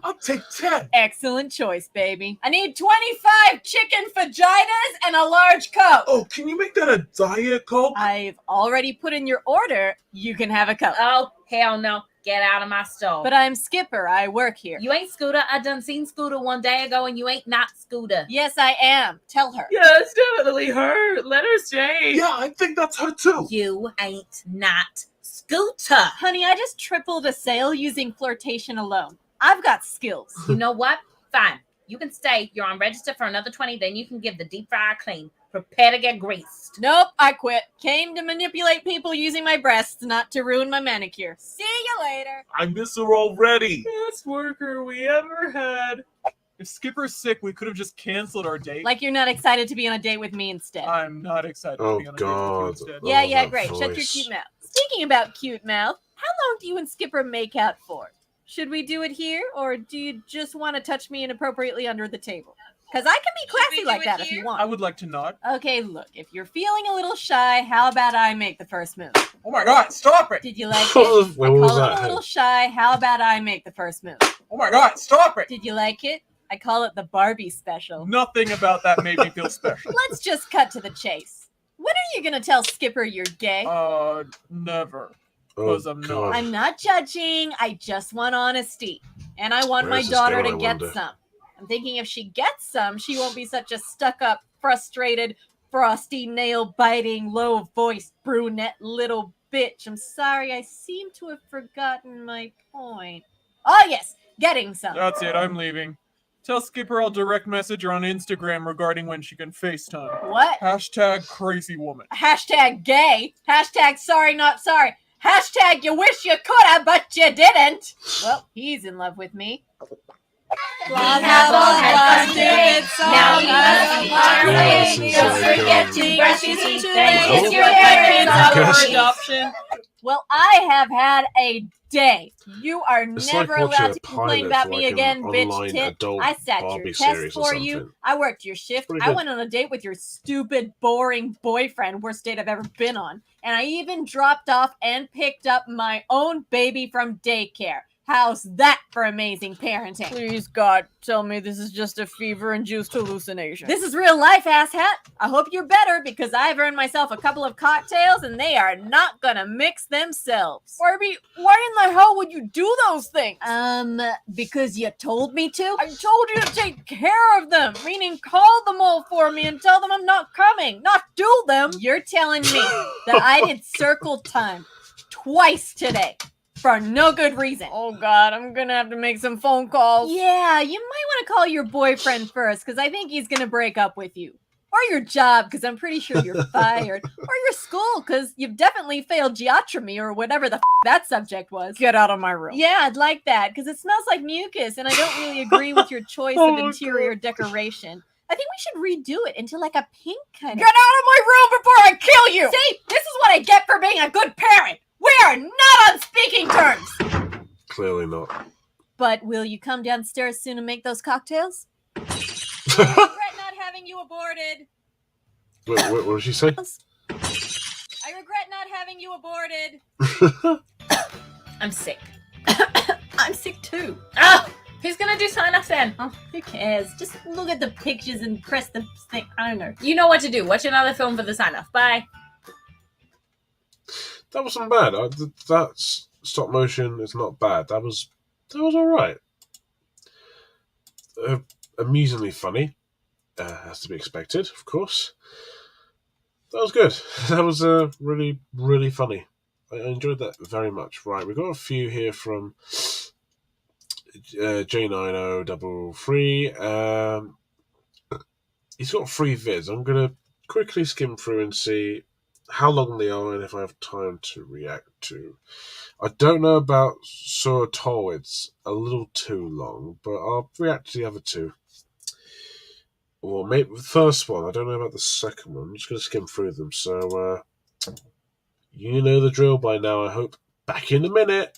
I'll take 10. Excellent choice, baby. I need 25 chicken vaginas and a large Coke. Oh, can you make that a Diet Coke? I've already put in your order. You can have a Coke. Oh, hell no. Get out of my store. But I'm Skipper. I work here. You ain't Scooter. I done seen Scooter one day ago and you ain't not Scooter. Yes, I am. Tell her. Yeah, it's definitely her. Let her stay. Yeah, I think that's her too. You ain't not Scooter. Honey, I just tripled a sale using flirtation alone. I've got skills. You know what? Fine. You can stay. You're on register for another 20. Then you can give the deep fryer a clean. Prepare to get greased. Nope, I quit. Came to manipulate people using my breasts, not to ruin my manicure. See you later. I miss her already. Best worker we ever had. If Skipper's sick, we could have just canceled our date. Like you're not excited to be on a date with me instead. I'm not excited Oh, to be on a God. date with you instead. Yeah, that great. Shut your voice. cute mouth. Speaking about cute mouth, how long do you and Skipper make out for? Should we do it here, or do you just want to touch me inappropriately under the table? Because I can be classy like that if you I want. would like to not. Okay, look, if you're feeling a little shy, how about I make the first move? Oh my god, stop it! Did you like it? When I was call it that? a little shy. How about I make the first move? Oh my god, stop it! Did you like it? I call it the Barbie special. Nothing about that made me feel special. Let's just cut to the chase. When are you gonna tell Skipper you're gay? Never. Oh, Because I'm God. not. I'm not judging. I just want honesty. And I want Where's my this daughter going, to I get wonder? some. I'm thinking if she gets some, she won't be such a stuck-up, frustrated, frosty, nail-biting, low-voiced, brunette little bitch. I'm sorry, I seem to have forgotten my point. Oh, yes, getting some. That's it, I'm leaving. Tell Skipper I'll direct message her on Instagram regarding when she can FaceTime. What? Hashtag crazy woman. Hashtag gay. Hashtag sorry, not sorry. Hashtag you wish you coulda, but you didn't. Well, he's in love with me. We have all had fun today. Now we must be on our way. Don't forget to brush your teeth and kiss your parents on the cheek. adoption. Well, I have had a day. You are It's never like watching allowed a to complain pilot about for me like an again, bitch online tit. adult I sat Barbie your series test or for you. something. I worked your shift. Pretty I good. went on a date with your stupid, boring boyfriend, worst date I've ever been on. And I even dropped off and picked up my own baby from daycare. How's that for amazing parenting? Please, God, tell me this is just a fever-induced hallucination. This is real life, asshat. I hope you're better because I've earned myself a couple of cocktails and they are not gonna mix themselves. Barbie, why in the hell would you do those things? Because you told me to? I told you to take care of them, meaning call them all for me and tell them I'm not coming, not do them. You're telling me that I did circle time twice today for no good reason. Oh God, I'm gonna have to make some phone calls. Yeah, you might want to call your boyfriend first because I think he's gonna break up with you. Or your job because I'm pretty sure you're fired. Or your school because you've definitely failed geometry or whatever the that subject was. Get out of my room. Yeah, I'd like that because it smells like mucus and I don't really agree with your choice Oh of my interior decoration. I think we should redo it into like a pink kind Get out of my room before I kill you! See, this is what I get for being a good parent. We are not on speaking terms. Clearly not. But will you come downstairs soon and make those cocktails? I regret not having you aborted. What did she say? I regret not having you aborted. I'm sick. I'm sick too. Oh, who's gonna do sign off then? Oh, who cares? Just look at the pictures and press the thing. I don't know. You know what to do. Watch another film for the sign off. Bye. That wasn't bad. That's stop motion is not bad. That was all right. Amusingly funny, has to be expected, of course. That was good. That was really, really funny. I enjoyed that very much. Right, we got a few here from J9033. He's got 3 vids. I'm gonna quickly skim through and see how long they are and if I have time to react to. I don't know about Suratol. It's a little too long, but I'll react to the other 2. Or maybe the first one. I don't know about the second one. I'm just going to skim through them. So, you know the drill by now, I hope. Back in a minute.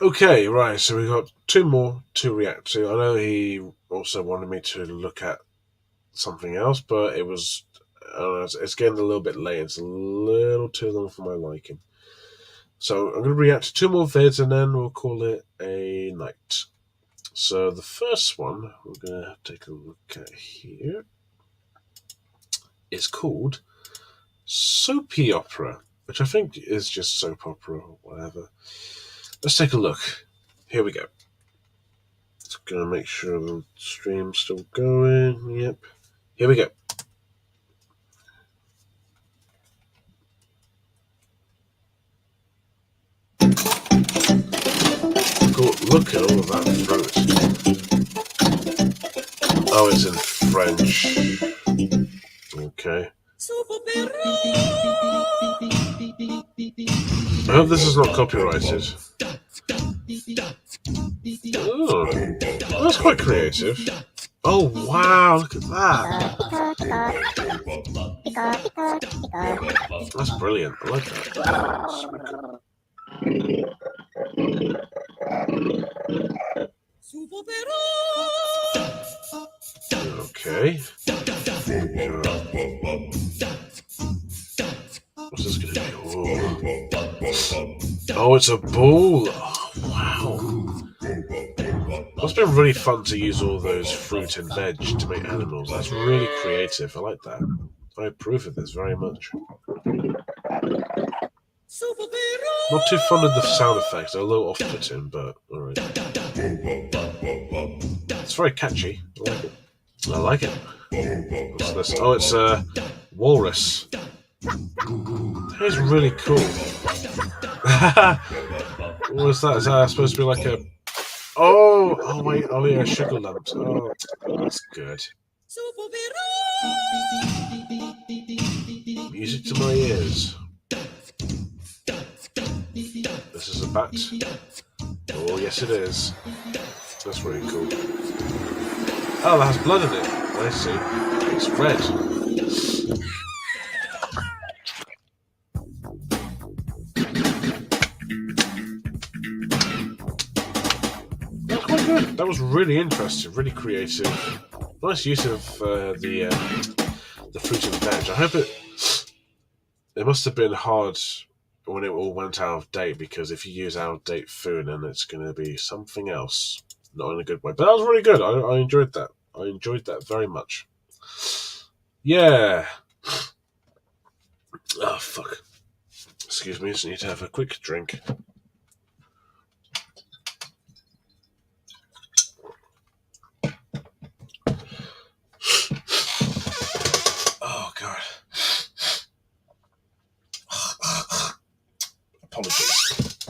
Okay, right. So we got two more to react to. I know he also wanted me to look at something else, but it was. I don't know, it's getting a little bit late. It's a little too long for my liking. So I'm going to react to two more vids, and then we'll call it a night. So the first one we're going to take a look at here is called Soapy Opera, which I think is just soap opera or whatever. Let's take a look. Here we go. Just going to make sure the stream's still going. Yep. Here we go. Look at all of that fruit. Oh, it's in French. Okay. I hope this is not copyrighted. Oh, that's quite creative. Oh, wow, look at that. That's brilliant. I like that. Okay. What's this going to be? Oh, it's a ball. Oh, wow. Must have been really fun to use all those fruit and veg to make animals. That's really creative. I like that. I approve of this very much. Not too fond of the sound effects. They're a little off-putting, but alright. It's very catchy. I like it. What's this? Oh, it's a walrus. That is really cool. What is that? Is that supposed to be like a... Oh wait, oh yeah, sugar lumps. Oh, that's good. Music to my ears. This is a bat. Oh yes, it is. That's really cool. Oh, that has blood in it. I see. It's red. That's quite good. That was really interesting, really creative. Nice use of the fruit and veg. I hope it must have been hard when it all went out of date, because if you use out of date food, then it's going to be something else. Not in a good way. But that was really good. I enjoyed that. I enjoyed that very much. Yeah. Oh, fuck. Excuse me, I just need to have a quick drink. Oh, God. Apologies.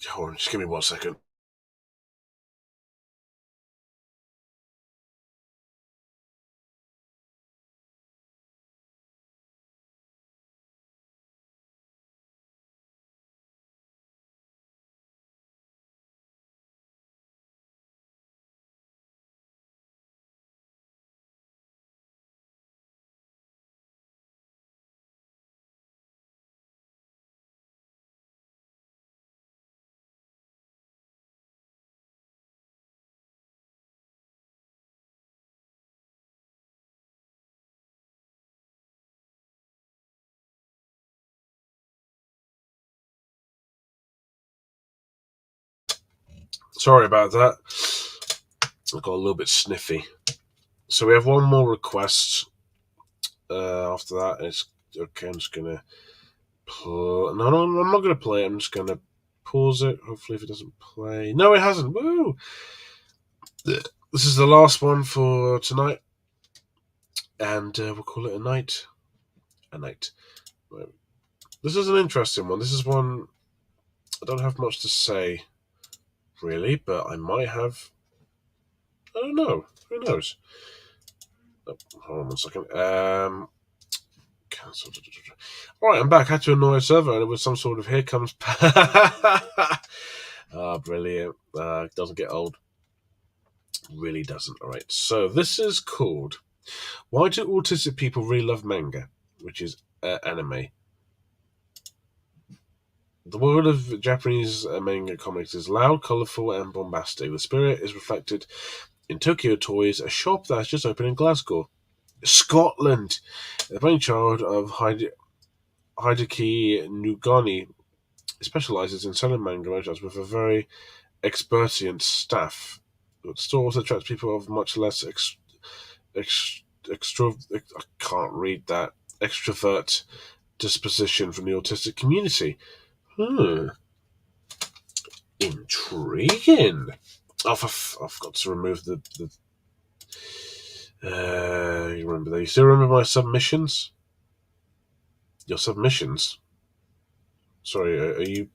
Hold on, just give me 1 second. Sorry about that. I got a little bit sniffy. So we have one more request. After that, it's okay. I'm just gonna play. No, I'm not gonna play it. I'm just gonna pause it. Hopefully, if it doesn't play. No, it hasn't. Woo! This is the last one for tonight, and we'll call it a night. A night. Right. This is an interesting one. This is one I don't have much to say, really, but I might have. I don't know. Who knows? Oh, hold on 1 second. Cancel. Alright, I'm back. I had to annoy a server, and it was some sort of here comes. Brilliant. Doesn't get old. Really doesn't. Alright, so this is called Why Do Autistic People Really Love Manga? Which is anime. The world of Japanese manga comics is loud, colourful, and bombastic. The spirit is reflected in Tokyo Toys, a shop that has just opened in Glasgow, Scotland. The brainchild of Hideki Nugani specialises in selling manga merchandise with a very experienced staff. The store also attracts people of much less I can't read that. Extrovert disposition from the autistic community. Intriguing. I've got to remove the you remember that? You still remember my submissions? Your submissions? Sorry, are you...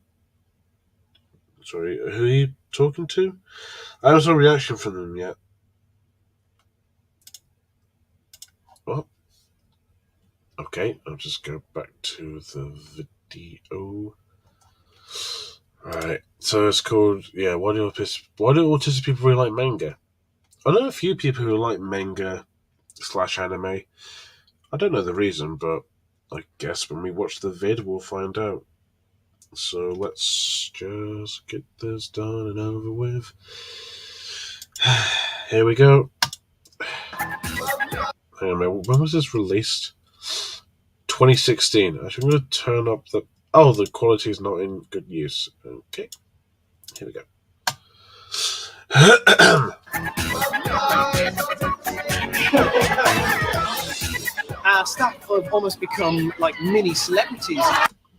Sorry, who are you talking to? I haven't saw a reaction from them yet. What? Okay, I'll just go back to the video. Right, so it's called, why do autistic people really like manga? I know a few people who like manga / anime. I don't know the reason, but I guess when we watch the vid, we'll find out. So let's just get this done and over with. Here we go. Hang on a minute, when was this released? 2016. Actually, I'm going to turn up the... Oh, the quality is not in good use. Okay. Here we go. Our staff have almost become like mini celebrities.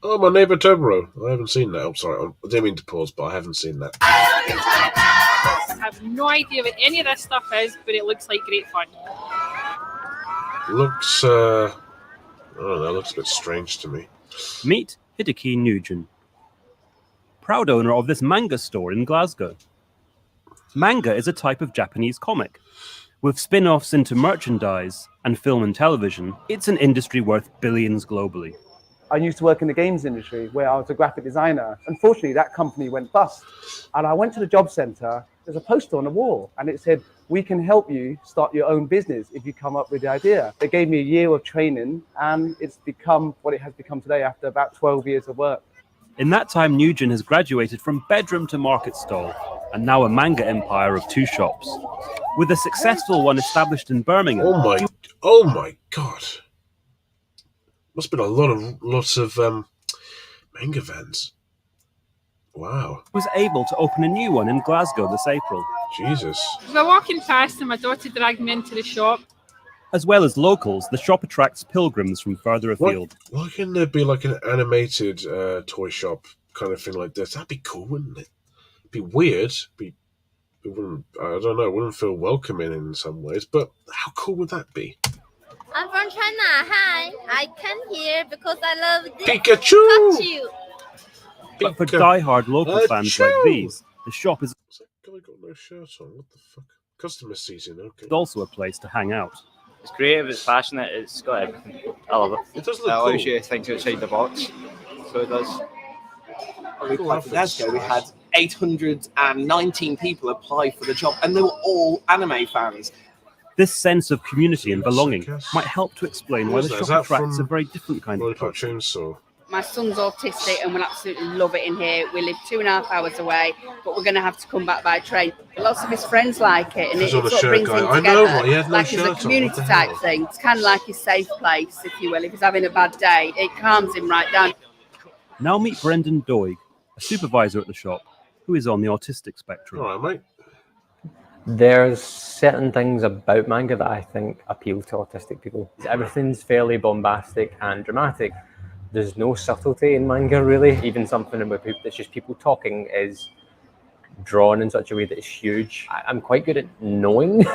Oh, My Neighbor Totoro. I haven't seen that. I'm sorry. I didn't mean to pause, but I haven't seen that. I have no idea what any of this stuff is, but it looks like great fun. Looks, I don't know, looks a bit strange to me. Meet Hideki Nugent, proud owner of this manga store in Glasgow. Manga is a type of Japanese comic. With spin-offs into merchandise and film and television, it's an industry worth billions globally. I used to work in the games industry where I was a graphic designer. Unfortunately, that company went bust. And I went to the job center, there's a poster on the wall, and it said, "We can help you start your own business if you come up with the idea." They gave me a year of training, and it's become what it has become today after about 12 years of work. In that time, Nugent has graduated from bedroom to market stall, and now a manga empire of 2 shops. With a successful one established in Birmingham. Oh my god. Must have been lots of manga vans. Wow. Was able to open a new one in Glasgow this April. Jesus. We were walking past and my daughter dragged me into the shop. As well as locals, the shop attracts pilgrims from further afield. Why couldn't there be like an animated toy shop kind of thing like this? That'd be cool, wouldn't it? It'd be weird. It wouldn't, I don't know, it wouldn't feel welcoming in some ways, but how cool would that be? I'm from China. Hi. I came here because I love this Pikachu! But for die-hard local fans like these, the shop is guy got no shirt on. What the fuck? Customer season, okay. also a place to hang out. It's creative, it's passionate, it's got everything. I love it. It does look cool. It allows you to think outside the box. So it does. A few days ago, we had 819 people apply for the job, and they were all anime fans. This sense of community and belonging might help to explain why the Is shop that attracts from a very different kind of Lollipop culture. Chainsaw? My son's autistic and we'll absolutely love it in here. We live 2.5 hours away, but we're going to have to come back by train. Lots of his friends like it, and it sort of brings them together. Like it's a community type thing. It's kind of like his safe place, if you will. If he's having a bad day, it calms him right down. Now meet Brendan Doig, a supervisor at the shop, who is on the autistic spectrum. All right, mate. There's certain things about manga that I think appeal to autistic people. Everything's fairly bombastic and dramatic. There's no subtlety in manga, really. Even something that's just people talking is drawn in such a way that it's huge. I'm quite good at knowing.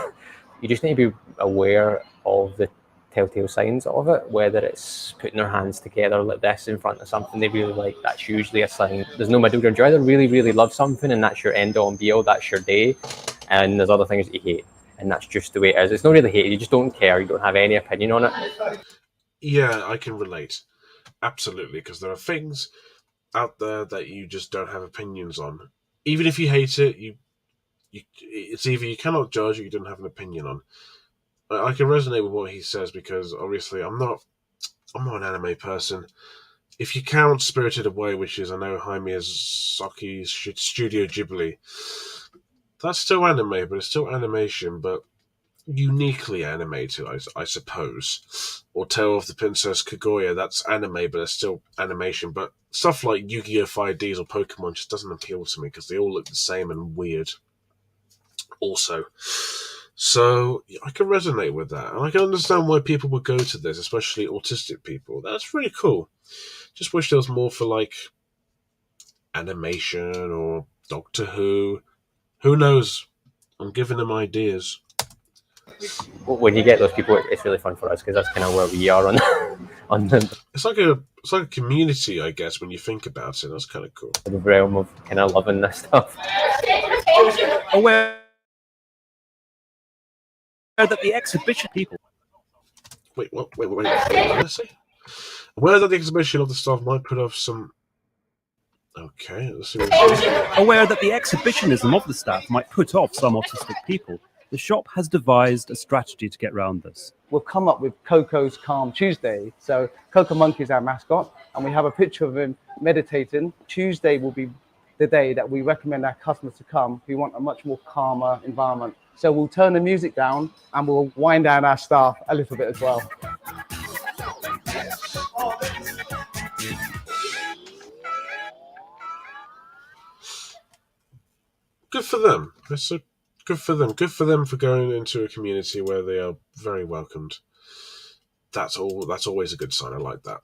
You just need to be aware of the telltale signs of it, whether it's putting their hands together like this in front of something they really like. That's usually a sign. There's no middle ground. You either really, really love something and that's your end all and be all, that's your day. And there's other things that you hate, and that's just the way it is. It's not really hate, you just don't care, you don't have any opinion on it. Yeah, I can relate. Absolutely, because there are things out there that you just don't have opinions on. Even if you hate it, it's either you cannot judge or you don't have an opinion on. I can resonate with what he says because obviously I'm not an anime person. if you count Spirited Away, which is I know Hayao Miyazaki's Studio Ghibli, that's still anime, but it's still animation, but uniquely animated, I suppose. Or Tale of the Princess Kaguya, that's anime, but it's still animation. But stuff like Yu-Gi-Oh! 5Ds or Pokemon just doesn't appeal to me because they all look the same and weird. Also, so I can resonate with that, and I can understand why people would go to this, especially autistic people. That's really cool. Just wish there was more for like animation or Doctor Who. Who knows? I'm giving them ideas. When you get those people, it's really fun for us because that's kind of where we are on them. It's like a community, I guess, when you think about it. That's kind of cool. The realm of kind of loving this stuff. Aware that the exhibition people. Wait, what did I say? Aware that the exhibition of the staff might put off some. Okay, let's see what it says. Aware that the exhibitionism of the staff might put off some autistic people, the shop has devised a strategy to get around this. We've come up with Coco's Calm Tuesday. So Coco Monkey is our mascot, and we have a picture of him meditating. Tuesday will be the day that we recommend our customers to come. We want a much more calmer environment. So we'll turn the music down and we'll wind down our staff a little bit as well. Good for them. It's so good for them. Good for them for going into a community where they are very welcomed. That's all. That's always a good sign. I like that.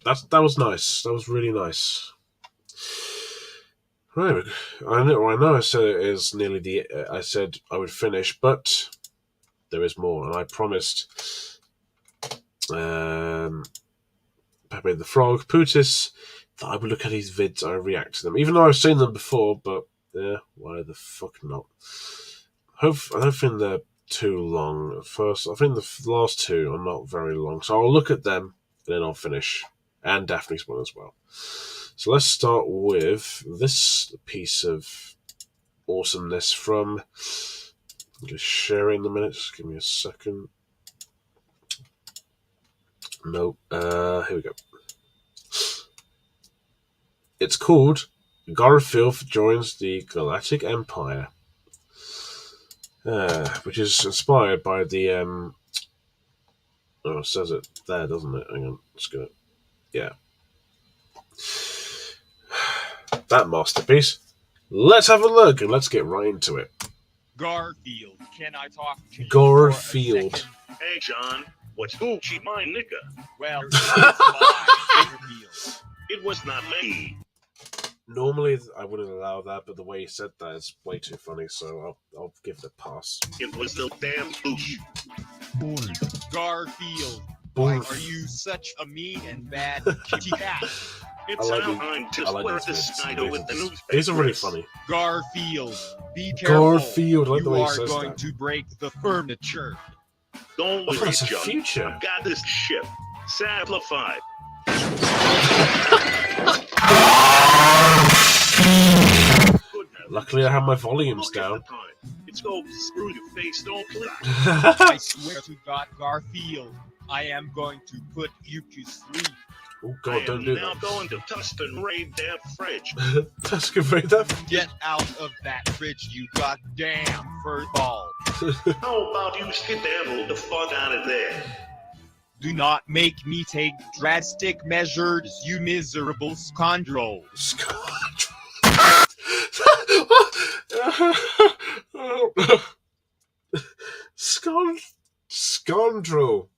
That was nice. That was really nice. Right. I know. I said it is nearly the. I said I would finish, but there is more, and I promised. Pepe the Frog, Putis, that I would look at these vids. I react to them, even though I've seen them before, but. Yeah, why the fuck not? I don't think they're too long. First, I think the last two are not very long, so I'll look at them and then I'll finish, and Daphne's one as well. So let's start with this piece of awesomeness from. I'm just share it in a minute. Just give me a second. No, here we go. It's called. Garfield joins the Galactic Empire, which is inspired by the oh, it says it there, doesn't it? Hang on, let's go. Yeah, that masterpiece. Let's have a look and let's get right into it. Garfield, can I talk to you? Garfield. Hey, John, what's Gucci, my nigga? Well, it's my Garfield. It was not me. Normally, I wouldn't allow that, but the way he said that is way too funny, so I'll give it a pass. It was the damn douche. Garfield, why are you such a mean and bad kitty cat? It's time to swear this night with the newspaper. These are really funny. Garfield, be careful. Garfield, I like the way you he are says going that. to break the furniture. Don't worry, That's a John. future. I've got this ship. Simplified. Luckily, I have my volumes down. It's go screw your face, don't click. I swear to God, Garfield, I am going to put you to sleep. Oh God, don't do now that. going to Tuscan raid that fridge. Tuscan raid that. Get out of that fridge, you goddamn furball. How about you skedaddle the fuck out of there? Do not make me take drastic measures, you miserable scoundrel. Scoundrel.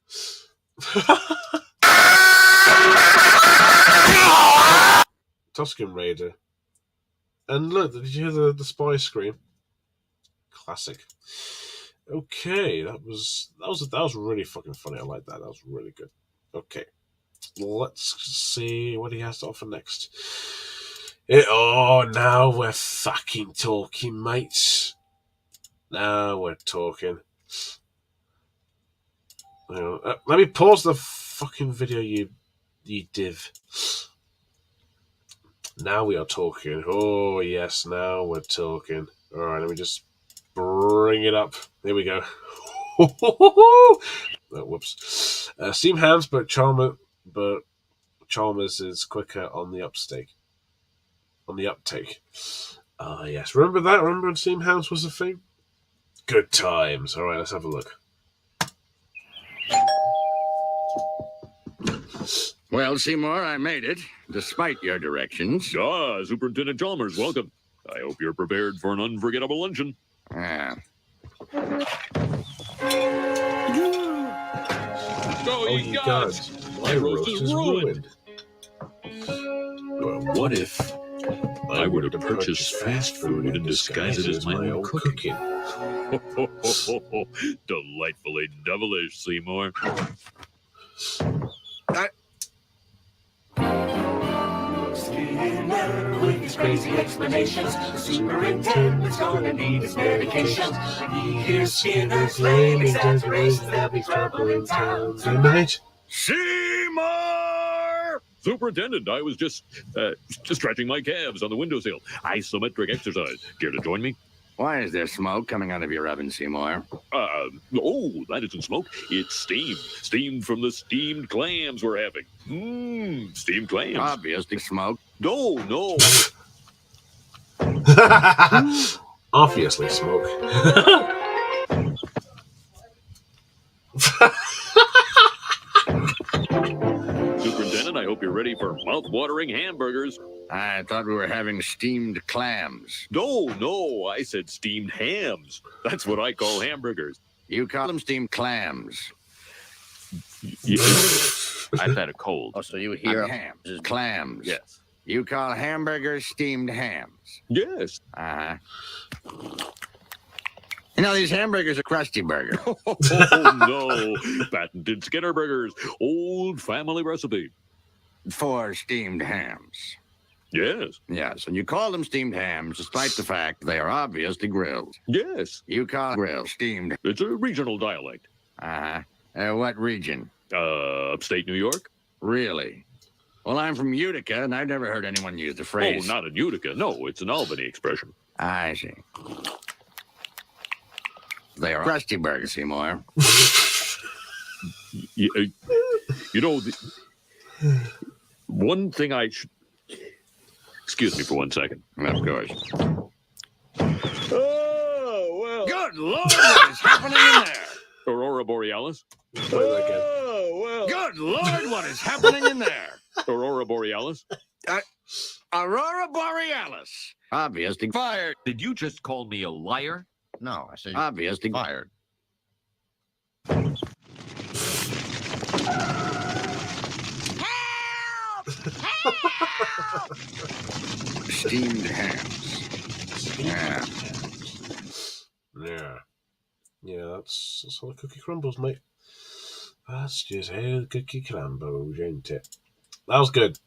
Tuscan Raider. And look, did you hear the spy scream? Classic. Okay, that was really fucking funny. I like that. That was really good. Okay, let's see what he has to offer next. Now we're fucking talking, mates. Now we're talking. Hang on. Let me pause the fucking video, you div. Now we are talking. Oh yes, now we're talking. All right, let me just bring it up. Here we go. Oh, whoops. Steam hands, but Chalmers is quicker on the uptake. Ah, yes. Remember that? Remember when Steam House was a thing? Good times. All right, let's have a look. Well, Seymour, I made it, despite your directions. Ah, Superintendent Chalmers, welcome. I hope you're prepared for an unforgettable luncheon. Yeah. Oh, you gods. My roast is ruined. Well, what if I were to purchase fast food and disguise it as my own cooking? Delightfully devilish, Seymour. With his crazy explanations, the superintendent's gonna need his medications. He hears Skinner's lame exaggerations, there'll be trouble in town tonight. Seymour! Superintendent, I was just stretching my calves on the windowsill. Isometric exercise. Care to join me? Why is there smoke coming out of your oven, Seymour? That isn't smoke. It's steam. Steam from the steamed clams we're having. Steamed clams. Obviously smoke. No. Obviously smoke. Superintendent, I hope you're ready for mouth-watering hamburgers. I thought we were having steamed clams. No, I said steamed hams. That's what I call hamburgers. You call them steamed clams. I've had a cold. Oh, so you hear hams, clams. Yes. You call hamburgers steamed hams. Yes. Uh-huh. You know, these hamburgers are Krusty Burger. Oh, no. Patented Skinner Burgers. Old family recipe. For steamed hams. Yes. Yes, and you call them steamed hams despite the fact they are obviously grilled. Yes. You call grilled steamed. It's a regional dialect. Uh-huh. What region? Upstate New York. Really? Well, I'm from Utica, and I've never heard anyone use the phrase. Oh, not in Utica. No, it's an Albany expression. I see. They are Krusty Burger, Seymour. You know, one thing I should... Excuse me for 1 second. Of course. Oh, well... Good Lord, what is happening in there? Aurora Borealis. Oh, well... Good Lord, what is happening in there? Aurora Borealis. Aurora Borealis. Obviously fired. Did you just call me a liar? No, I said obviously fired. Steamed hams. Yeah, that's how the cookie crumbles, mate. That's just how the cookie crumbles, ain't it? That was good.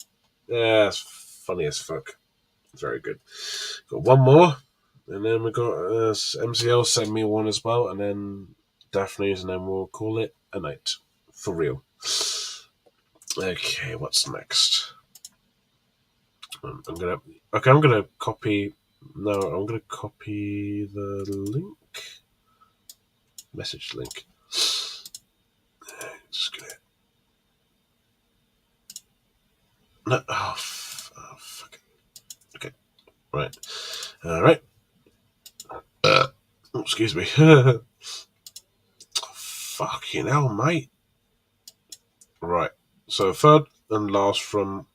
Yeah, it's funny as fuck. Very good. Got one more, and then we got MCL sent me one as well, and then Daphne's, and then we'll call it a night. For real. Okay, what's next? I'm gonna copy the link. Message link. Just gonna... No, fuck it. Okay, right. All right. Excuse me. Fucking hell, mate. Right. So third and last from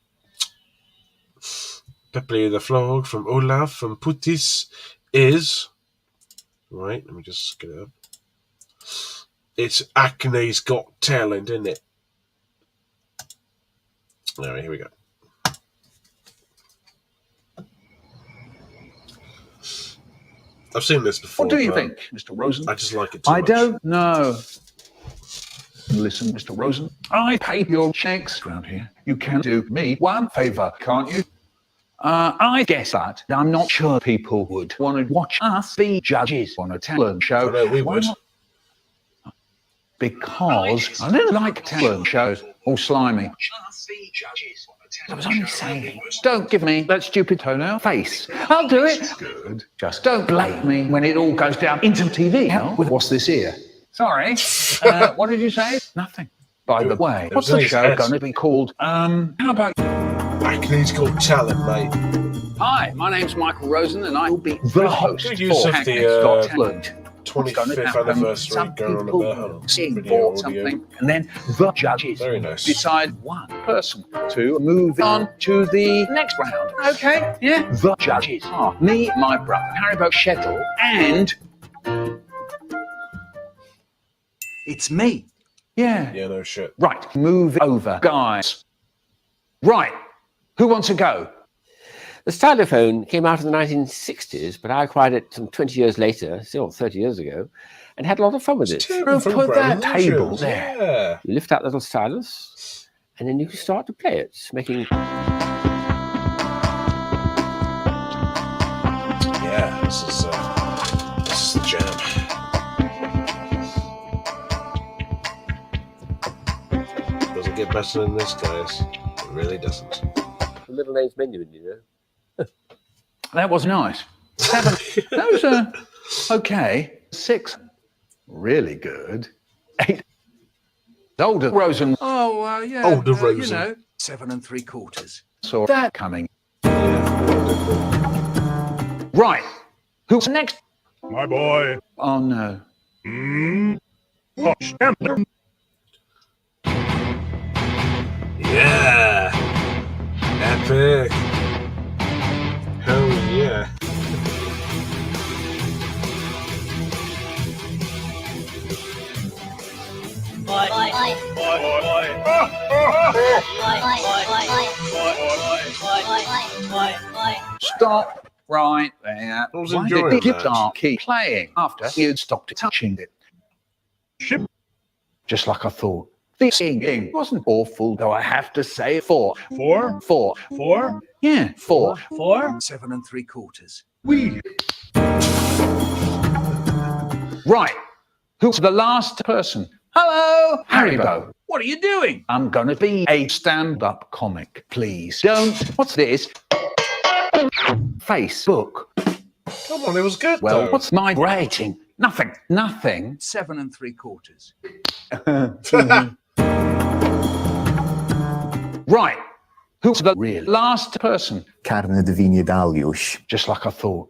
Pepe the Frog, from Olaf, from Putis is... Right, let me just get it up. It's Acne's Got Talent, isn't it? All right, here we go. I've seen this before. What do you think, Mr. Rosen? I just like it too I much. don't know. Listen, Mr. Rosen, I pay your checks around here. You can do me one favour, can't you? I guess that I'm not sure people would want to watch us be judges on a talent show. I know we Why would. not? Because I don't like talent shows, all slimy. I was only saying, don't give me that stupid toenail face. I'll do it. Good. Just don't blame me when it all goes down into TV. Hell, with what's this here? Sorry. What did you say? Nothing. By the way, It what's was in the his show head. going to be called? How about... Acne's Got Talent, mate. Hi, my name's Michael Rosen, and I will be the host Good use for of Hackney's the Got Talent. 25th anniversary going on at their home. Sing Video, for audio. something, and then the judges Very nice. decide one person to move on to the next round. Okay? Yeah? The judges are me, my brother, Haribo Shettle, and... It's me. Yeah. Yeah, no shit. Right, move over, guys. Right, who wants to go? The stylophone came out in the 1960s, but I acquired it some 20 years later, still 30 years ago, and had a lot of fun with it. Put that table there. Yeah. You lift out the little stylus, and then you can start to play it, making... Yeah, this is the jam. Doesn't get better than this, guys. It really doesn't. The middle name's menu, you know. That was nice. 7. Those are okay. 6. Really good. 8. Older Rosen. Oh, yeah. Older you Rosen. know, 7 3/4. Saw that coming. Right. Who's next? My boy. Oh, no. Oh, Chandler. Yeah. Epic. Hell yeah. Stop right there. I was Why enjoying did the that. guitar keep playing after you'd stopped touching it? Just like I thought. The singing wasn't awful, though I have to say. 4. 4? 4. 4? Yeah, 4. 4? 7 3/4. Right. Who's the last person? Hello, Haribo. What are you doing? I'm gonna be a stand-up comic. Please don't. What's this? Facebook. Come on, it was good, Well, though. what's my rating? Nothing. Nothing. 7 3/4. Right. Who's the real last person? Carne de vinha d'alhos. Just like I thought.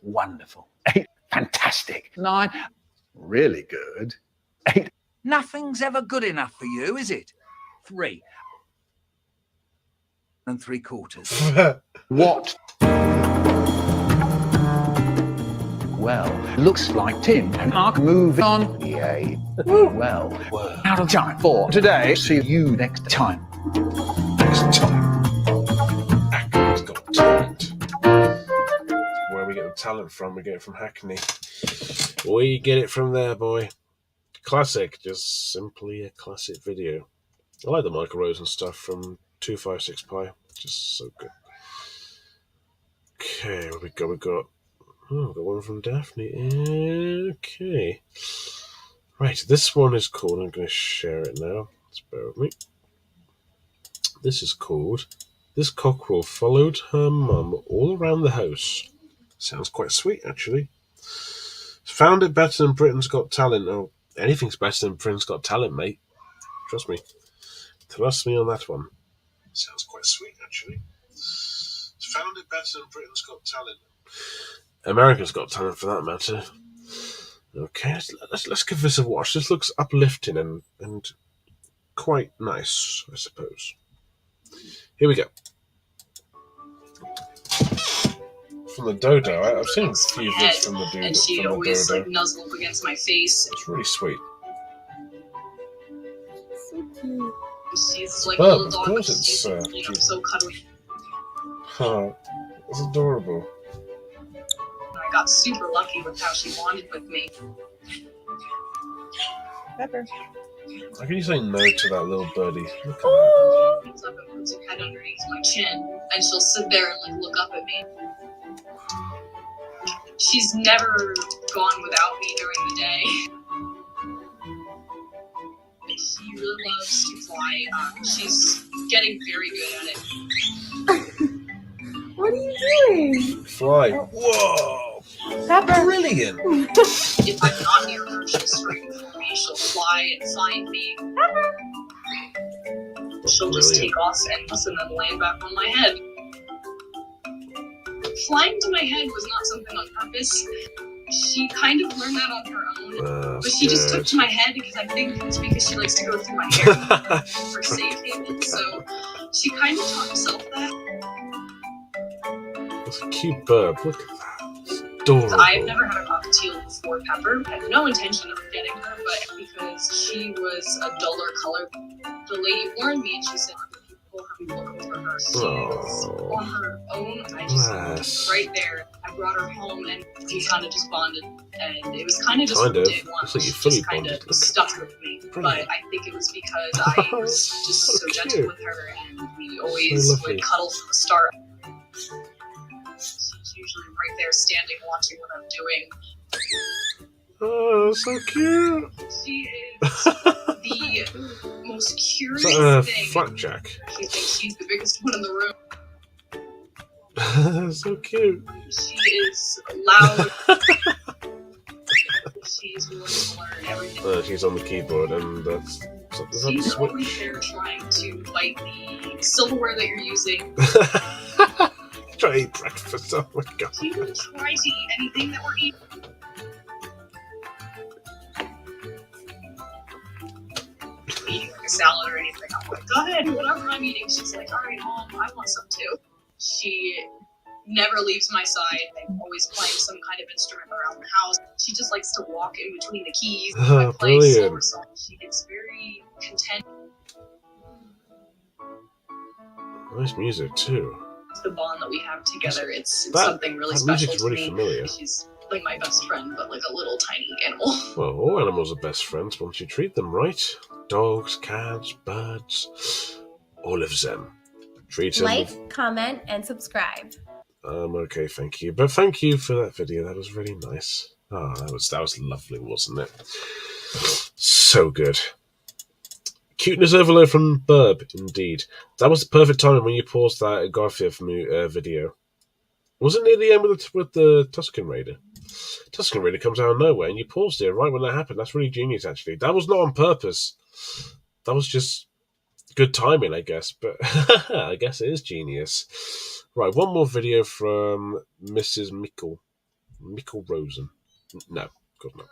Wonderful. 8. Fantastic. 9. Really good. 8. Nothing's ever good enough for you, is it? 3 3/4. What? Well, looks like Tim and Mark moving on. Yay. Well, we're out of time for today. See you next time. Next time. Hackney's Got Talent. Where we get the talent from? We get it from Hackney. We get it from there, boy. Classic. Just simply a classic video. I like the Michael Rosen stuff from 256 Pi. Just so good. Okay, where we go? We got one from Daphne. Okay. Right, this one is called, I'm going to share it now. Let's bear with me. This is called, This Cockerel Followed Her Mum All Around the House. Sounds quite sweet, actually. Found it better than Britain's Got Talent. Oh, anything's better than Britain's Got Talent, mate. Trust me. Trust me on that one. Sounds quite sweet, actually. Found it better than Britain's Got Talent. America's Got Talent, for that matter. Okay, let's give this a watch. This looks uplifting and quite nice, I suppose. Here we go. From the Dodo. I've seen a few bits from the Dodo. And she always like nuzzle up against my face. It's really sweet. She's like Well, a little of dog, course but it's, she's so cuddly. Oh, it's adorable. I got super lucky with how she bonded with me. Pepper. How can you say no to that little birdie? Look at that. Comes up and puts her head underneath my chin, and she'll sit there and like look up at me. She's never gone without me during the day. She really loves to fly. She's getting very good at it. What are you doing? Fly. Whoa. Pepper. Brilliant. If I'm not near her, she'll scream for me. She'll fly and find me. She'll just take off and then land back on my head. Flying to my head was not something on purpose. She kind of learned that on her own. But she just took to my head because I think it's because she likes to go through my hair for safe haven. So she kind of taught herself that. That's a cute bird. Look at that. It's adorable. I've never had a cockatiel before Pepper. I had no intention of getting her, but because she was a duller color, the lady warned me and she said, people have been looking for her. She was on her own. I just right there. I brought her home and we kind of just bonded. And it was kind of just day one. It's like you She fully just kind of bonded. stuck with me. But I think it was because I was just so gentle with her and we always would cuddle from the start. She's usually right there standing watching what I'm doing. Oh, so cute. She is the most curious Is that a thing. flapjack? She thinks she's the biggest one in the room. So cute. She is loud. She's willing to learn everything. She's on the keyboard, and that's. Is that She's Switch? always there trying to bite the silverware that you're using. Try to eat breakfast. Oh my god. She will try to eat anything that we're eating. Eating like a salad or anything. I'm like, go ahead, whatever I'm eating. She's like, all right, Mom, I want some too. She never leaves my side. I'm always playing some kind of instrument around the house. She just likes to walk in between the keys. I play Brilliant. silver song. She gets very content. Nice music too. It's the bond that we have together. It's That- something really that special music's to really me. familiar. She's like my best friend, but like a little tiny animal. Well, all animals are best friends once you treat them right. Dogs, cats, birds, all of them. Treat them. Like, comment, and subscribe. Okay, thank you. But thank you for that video. That was really nice. Oh, that was lovely, wasn't it? So good. Cuteness overload from Burb, indeed. That was the perfect timing when you paused that Garfield video. Wasn't near the end with the Tusken Raider. Tusken Raider comes out of nowhere, and you paused it right when that happened. That's really genius, actually. That was not on purpose. That was just good timing, I guess. But I guess it is genius. Right, one more video from Mrs. Mickle Rosen. No, of course not.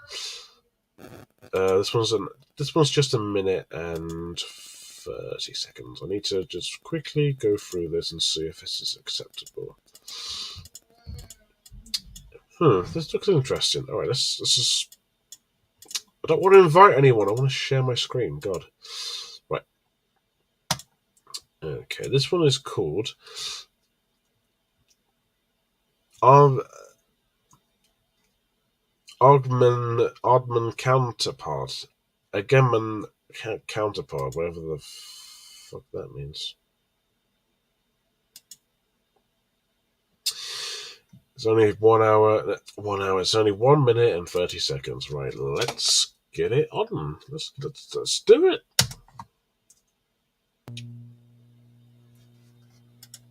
This one's just a minute and 30 seconds. I need to just quickly go through this and see if this is acceptable. This looks interesting. All right, this is. I don't want to invite anyone. I want to share my screen. God. Right. Okay, this one is called Oddman Counterpart. Agamemnon Counterpart, whatever the fuck that means. It's only 1 hour. It's only 1 minute and 30 seconds. Right, let's get it on. Let's do it.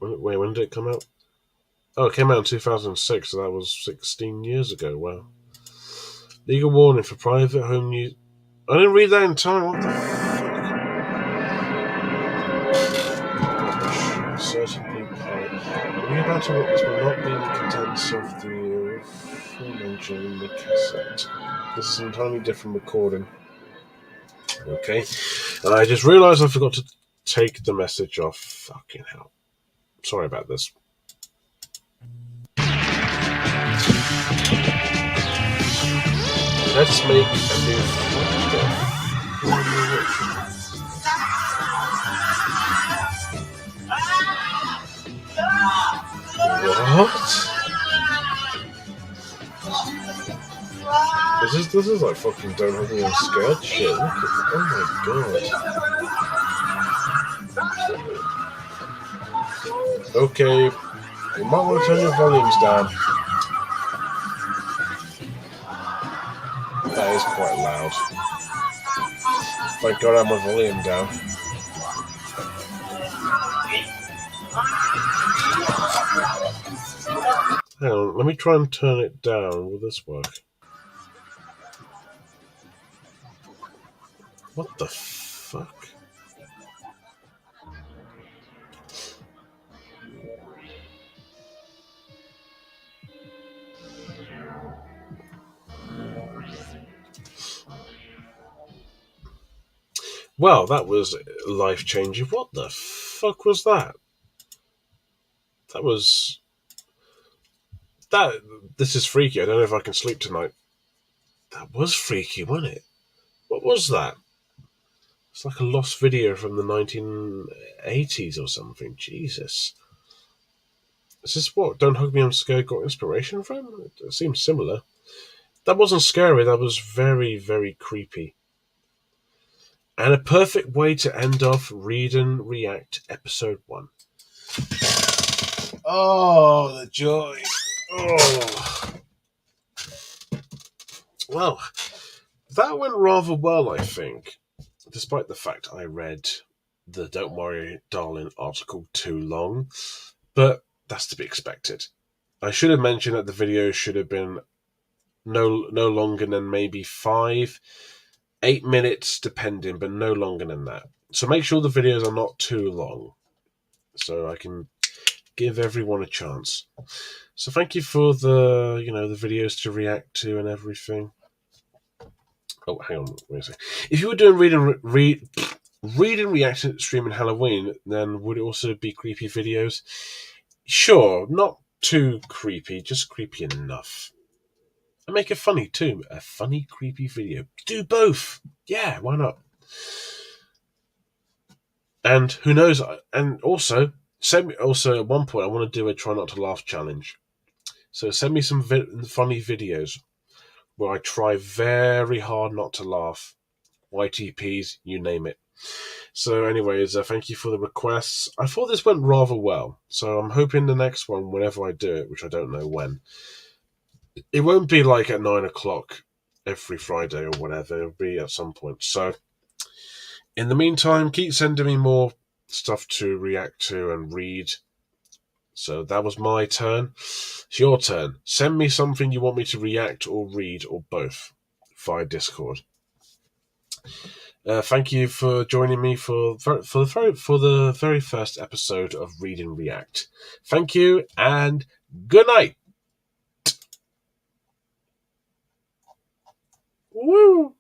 Wait, when did it come out? Oh, it came out in 2006, so that was 16 years ago. Wow. Legal warning for private home use. I didn't read that in time. What the fuck? Certainly, we about to witness will not be the contents of the aforementioned in the cassette. This is an entirely different recording. Okay. I just realised I forgot to take the message off. Fucking hell. Sorry about this. Let's make a new folder. What? This is like fucking Don't Have Me I'm Scared shit. Look at, oh my god. Okay, you might want to turn your volumes down. That is quite loud. Thank God I have my volume down. Hang on, let me try and turn it down. Will this work? What the fuck? Well, that was life-changing. What the fuck was that? This is freaky. I don't know if I can sleep tonight. That was freaky, wasn't it? What was that? It's like a lost video from the 1980s or something. Jesus. Is this what Don't Hug Me, I'm Scared got inspiration from? It seems similar. That wasn't scary. That was very, very creepy. And a perfect way to end off Read and React episode 1. Oh, the joy. Oh. Well, that went rather well, I think, despite the fact I read the Don't Worry Darling article too long, but that's to be expected. I should have mentioned that the video should have been no longer than maybe 5-8 minutes, depending, but no longer than that. So make sure the videos are not too long, so I can give everyone a chance. So thank you for the the videos to react to and everything. Oh, hang on, wait a second. If you were doing read and react streaming Halloween, then would it also be creepy videos? Sure, not too creepy, just creepy enough. And make it funny too. A funny, creepy video. Do both. Yeah, why not? And who knows? And also, send me. Also, at one point, I want to do a try not to laugh challenge. So send me some funny videos where I try very hard not to laugh. YTPs, you name it. So, anyways, thank you for the requests. I thought this went rather well. So I'm hoping the next one, whenever I do it, which I don't know when, it won't be like at 9 o'clock every Friday or whatever. It'll be at some point. So, in the meantime, keep sending me more stuff to react to and read. So that was my turn. It's your turn. Send me something you want me to react or read or both via Discord. Thank you for joining me for the very first episode of Read and React. Thank you and good night. Woo!